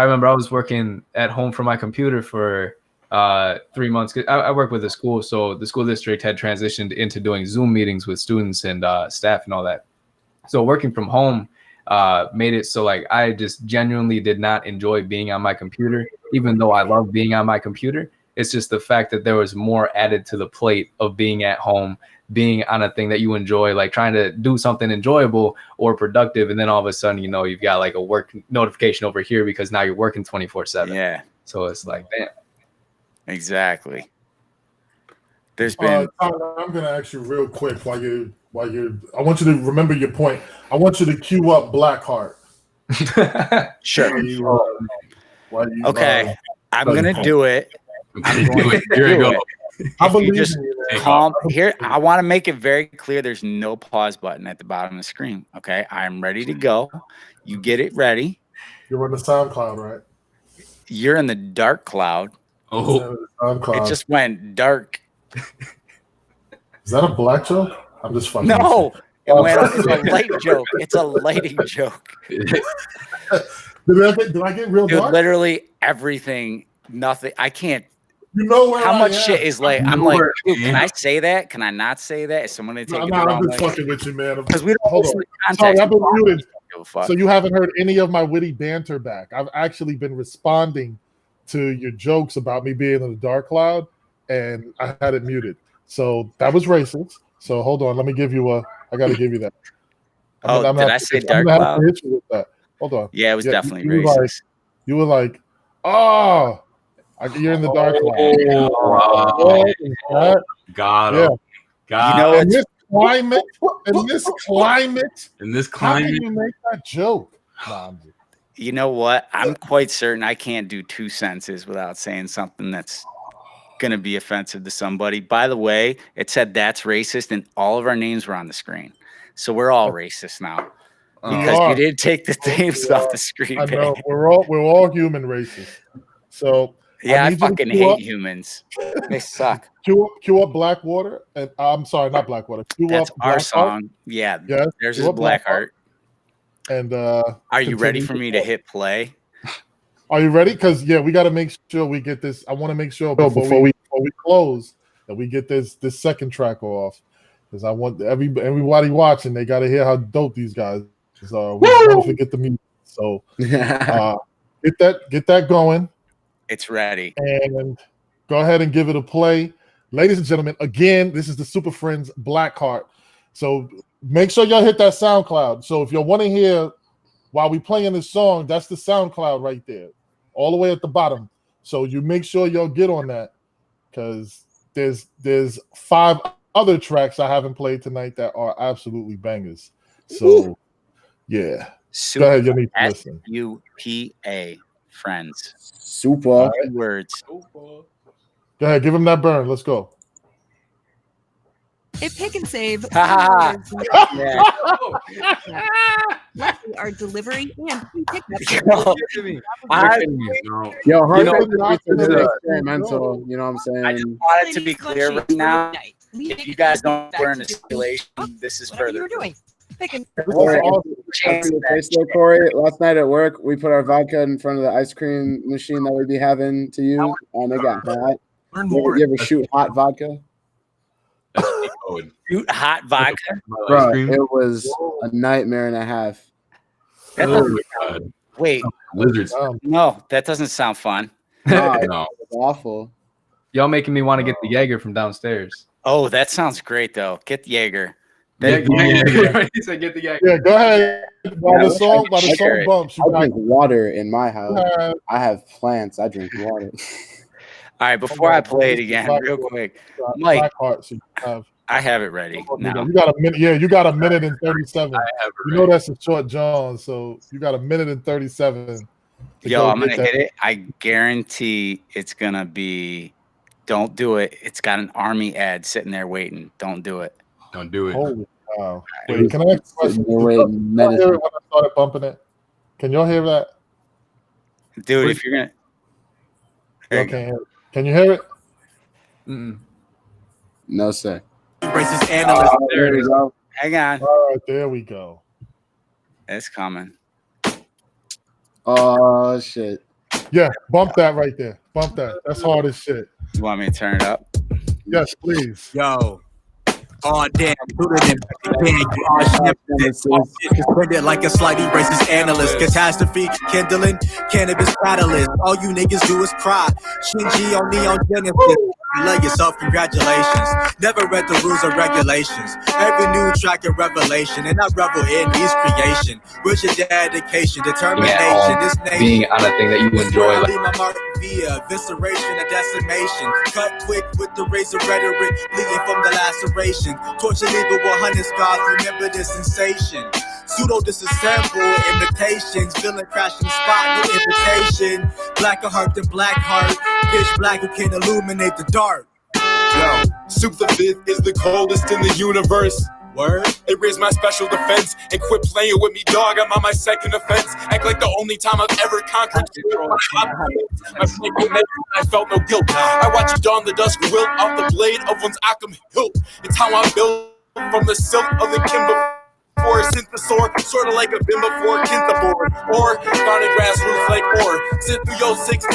remember I was working at home from my computer for 3 months. I work with a school, so the school district had transitioned into doing Zoom meetings with students and staff and all that. So working from home made it so like I just genuinely did not enjoy being on my computer, even though I love being on my computer. It's just the fact that there was more added to the plate of being at home, being on a thing that you enjoy, like trying to do something enjoyable or productive, and then all of a sudden, you've got like a work notification over here because now you're working 24/7.
Yeah.
So it's like, damn.
Exactly. There's been.
I'm going to ask you real quick while you. I want you to remember your point. I want you to cue up Blackheart.
Sure. Okay. I'm going to do it. Here you go. I believe you. Calm here. I want to make it very clear. There's no pause button at the bottom of the screen. Okay. I'm ready to go. You get it ready.
You're on the SoundCloud, right?
You're in the dark cloud.
Oh,
it just went dark.
Is that a black joke? I'm just fucking.
No, it's a light joke. It's a lighting joke.
Did I get real dark?
Literally everything. Nothing. I can't.
Where
how much shit is like? I'm like, dude, can I say that? Can I not say that? Is someone gonna take it the wrong way?
I'm just fucking with you, man.
Because we don't listen to context.
Sorry, I've been muted. So you haven't heard any of my witty banter back. I've actually been responding to your jokes about me being in the dark cloud, and I had it muted. So that was racist. So hold on, let me give you I got to give you that.
Did I say dark cloud?
Hit you with that. Hold on.
Yeah, it was definitely racist.
You were like, oh, You're in the dark cloud.
Wow. Got him.
Yeah. In this climate, how can you make that joke? Nah,
you know what? I'm quite certain I can't do 2 sentences without saying something that's going to be offensive to somebody. By the way, it said that's racist, and all of our names were on the screen. So we're all racist now because you didn't take the names off the screen.
I know. We're all human racist. So
yeah, I fucking hate humans. They suck.
Cue up Blackwater, and I'm sorry, not Blackwater.
That's our song. Yeah, there's his Blackheart.
And
are you ready for me to hit play?
Are you ready? Because we got to make sure we get this. I want to make sure before we close that we get this second track off. Because I want everybody watching, they got to hear how dope these guys are. We don't forget the music. So get that going.
It's ready.
And go ahead and give it a play. Ladies and gentlemen, again, this is the Supa Friends Blackheart. So make sure y'all hit that SoundCloud. So if you want to hear while we playing this song, that's the SoundCloud right there, all the way at the bottom. So you make sure y'all get on that, because there's 5 other tracks I haven't played tonight that are absolutely bangers. So yeah, go ahead. You need to listen.
SUPA Friends.
Super
words.
Go ahead, give him that burn. Let's go.
At Pick and Save, our delivery and free pickup.
Experimental. You know what I'm saying?
I just want it to be clear right now. If you guys don't wear an installation, this is further.
You're doing.
Corey, last night at work, we put our vodka in front of the ice cream machine that we'd be having to use, and it got hot. You ever shoot hot vodka?
Shoot hot vodka?
Bro, it was a nightmare and a half.
Wait.
Lizards.
No, that doesn't sound fun.
No. It's awful.
Y'all making me want to get the Jaeger from downstairs.
Oh, that sounds great, though. Get the Jaeger.
He said get the Jaeger.
Yeah, go ahead. While the song bumps,
I drink water in my house. I have plants. I drink water.
All right, before I play it again, real quick, Mike, I have it ready now.
You got a minute. Yeah, you got a minute and 37. You know that's a short John, so you got a minute and 37.
Yo, I'm gonna hit it. I guarantee it's gonna be. Don't do it. It's got an army ad sitting there waiting. Don't do it.
Don't do it.
Holy wow! Wait, can I ask a question? Did y'all hear it when I started bumping it? Can y'all hear that,
dude? If you're
gonna, can you hear it?
No, sir.
Racist analyst.
There it is.
Hang on.
All right, there we go.
It's coming.
Oh shit!
Yeah, bump that right there. Bump that. That's hard as shit.
You want me to turn it up?
Yes, please.
Yo. Oh damn, SooDoNiM, suspended like a slightly racist analyst. Catastrophe, kindling, cannabis catalyst. All you niggas do is cry. Shinji on Neon Genesis. You love yourself, congratulations. Never read the rules or regulations. Every new track a revelation, and I revel in these creation. With your dedication, determination, this nation.
Being on a thing that you enjoy.
Leave my mark via evisceration and decimation. Cut quick with the razor rhetoric, bleeding from the laceration. Torture legal 100 scars, remember this sensation. Pseudo disassemble imitations, villain crashing spot, no invitation. Blacker heart than black heart, pitch black who can illuminate the dark.
Yo, Supa Friends is the coldest in the universe.
Word?
They raised my special defense and quit playing with me, dog. I'm on my second offense. Act like the only time I've ever conquered. I felt no guilt. I watch you don the dust wilt off the blade of one's Occam hilt. It's how I built from the silk of the Kimber. For a synthesaur, sort of like a bim before Kintheboard, or found a grassroots like ore. Sit through your 16,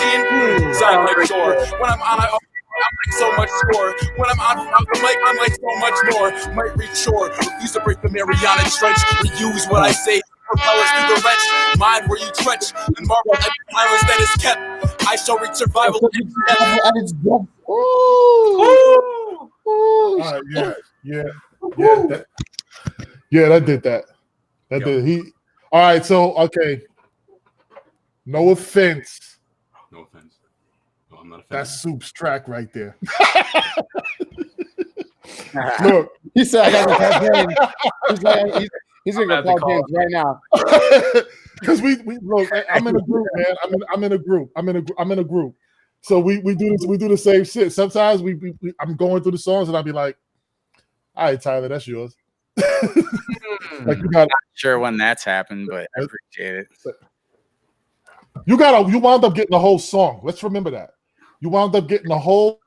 sound like shore. When I'm on, I'm like so much score. When I'm on the mic, I'm like so much more. Might reach shore, refuse to break the Mariana Trench. Reuse what I say, propellers through the wretch. Mind where you trench, and marvel at the silence that is kept. I shall reach survival.
Yeah, that did that. That did he. All right, so okay. No offense.
No offense. No I'm not a fan.
That's Soup's track right there.
Look, he said I got the campaign. He's gonna go call James right now.
Because we look, I'm in a group, man. I'm in a group. I'm in a group. So we do this. We do the same shit. Sometimes I'm going through the songs and I'll be like, "All right, Tyler, that's yours." Like you got.
Not sure when that's happened, but I appreciate it.
You wound up getting the whole song. Let's remember that. You wound up getting the whole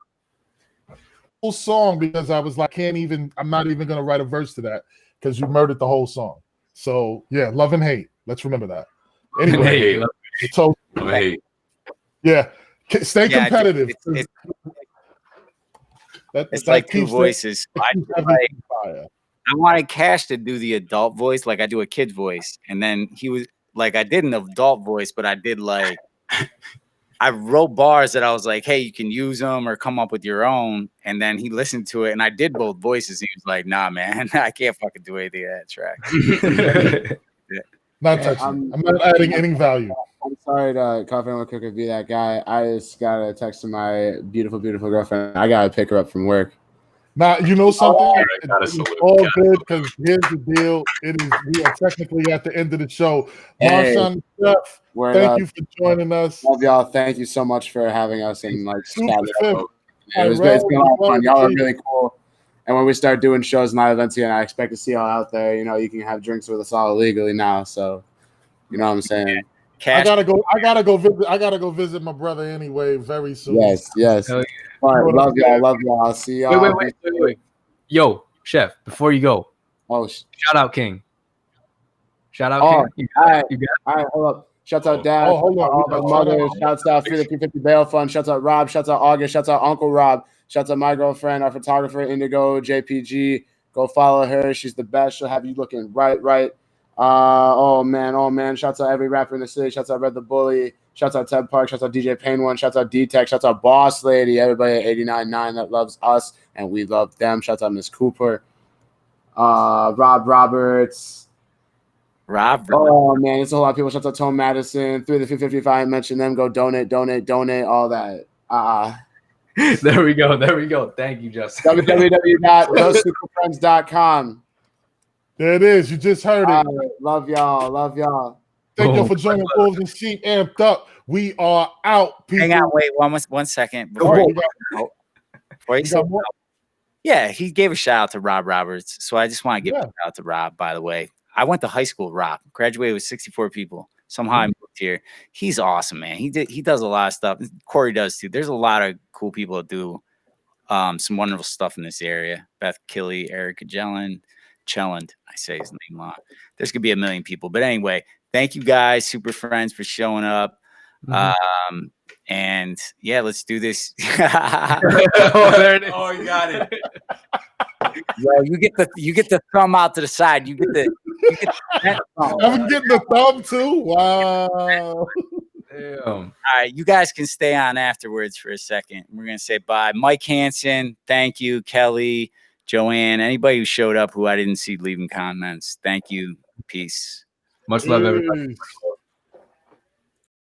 song because I was like, I'm not even gonna write a verse to that because you murdered the whole song. So yeah, love and hate. Let's remember that. Anyway, yeah, stay competitive.
It's like two voices. I wanted Cash to do the adult voice, like I do a kid's voice, and then he was like, I did an adult voice, but I did like. I wrote bars that I was like, hey, you can use them or come up with your own. And then he listened to it and I did both voices. He was like, nah, man, I can't fucking do anything of that track.
Not touching. I'm not adding any value.
I'm sorry to Coffee and Cooker be that guy. I just got a text to my beautiful, beautiful girlfriend. I got to pick her up from work.
Now, you know something? It's all good because here's the deal. We are technically at the end of the show. Maruchan Chef, thank you for joining us.
Love y'all. Thank you so much for having us and like it's been a lot of fun. Y'all are really cool. And when we start doing shows and live events again, I expect to see y'all out there. You know, you can have drinks with us all illegally now. So, you know what I'm saying?
I gotta go visit my brother anyway very soon.
Yes. All right, love y'all. I'll see y'all.
Wait. Yo, Chef, before you go.
Oh,
shout out King. King.
All right, hold up. Shouts out Dad.
Hold on.
All my mothers. Shouts out Free the 350 Bail Fund. Shouts out Rob. Shouts out August. Shouts out Uncle Rob. Shouts out my girlfriend, our photographer, Indigo, JPG. Go follow her. She's the best. She'll have you looking right. Oh man. Shouts out every rapper in the city. Shouts out Red the Bully. Shouts out Ted Park. Shouts out DJ Pain One. Shouts out D-Tech. Shouts out Boss Lady. Everybody at 89.9 that loves us and we love them. Shouts out Miss Cooper. Rob Roberts. Oh man, it's a whole lot of people. Shouts out Tone Madison. 3 to 355. I mentioned them. Go donate. All that.
There we go. Thank you, Justin.
www.thesupafriends.com.
There it is. You just heard it.
Love y'all.
Thank you for joining Wolves&Sheep Amped Up. We are out, people.
Hang on, wait one second. Yeah, he gave a shout out to Rob Roberts. So I just want to give a shout out to Rob, by the way. I went to high school with Rob, graduated with 64 people. Somehow I moved here. He's awesome, man. He does a lot of stuff. Corey does too. There's a lot of cool people that do some wonderful stuff in this area. Beth Killy, Erica Chelland, I say his name wrong. There's gonna be a million people. But anyway, thank you guys, Supa Friends, for showing up. And yeah, let's do this.
There it is.
Oh, you got it.
Yo, you get the thumb out to the side. You get the
I'm getting the thumb too. Wow.
Damn.
All right, you guys can stay on afterwards for a second. We're gonna say bye. Mike Hansen, thank you. Kelly, Joanne, anybody who showed up who I didn't see leaving comments. Thank you. Peace.
Much love, everybody.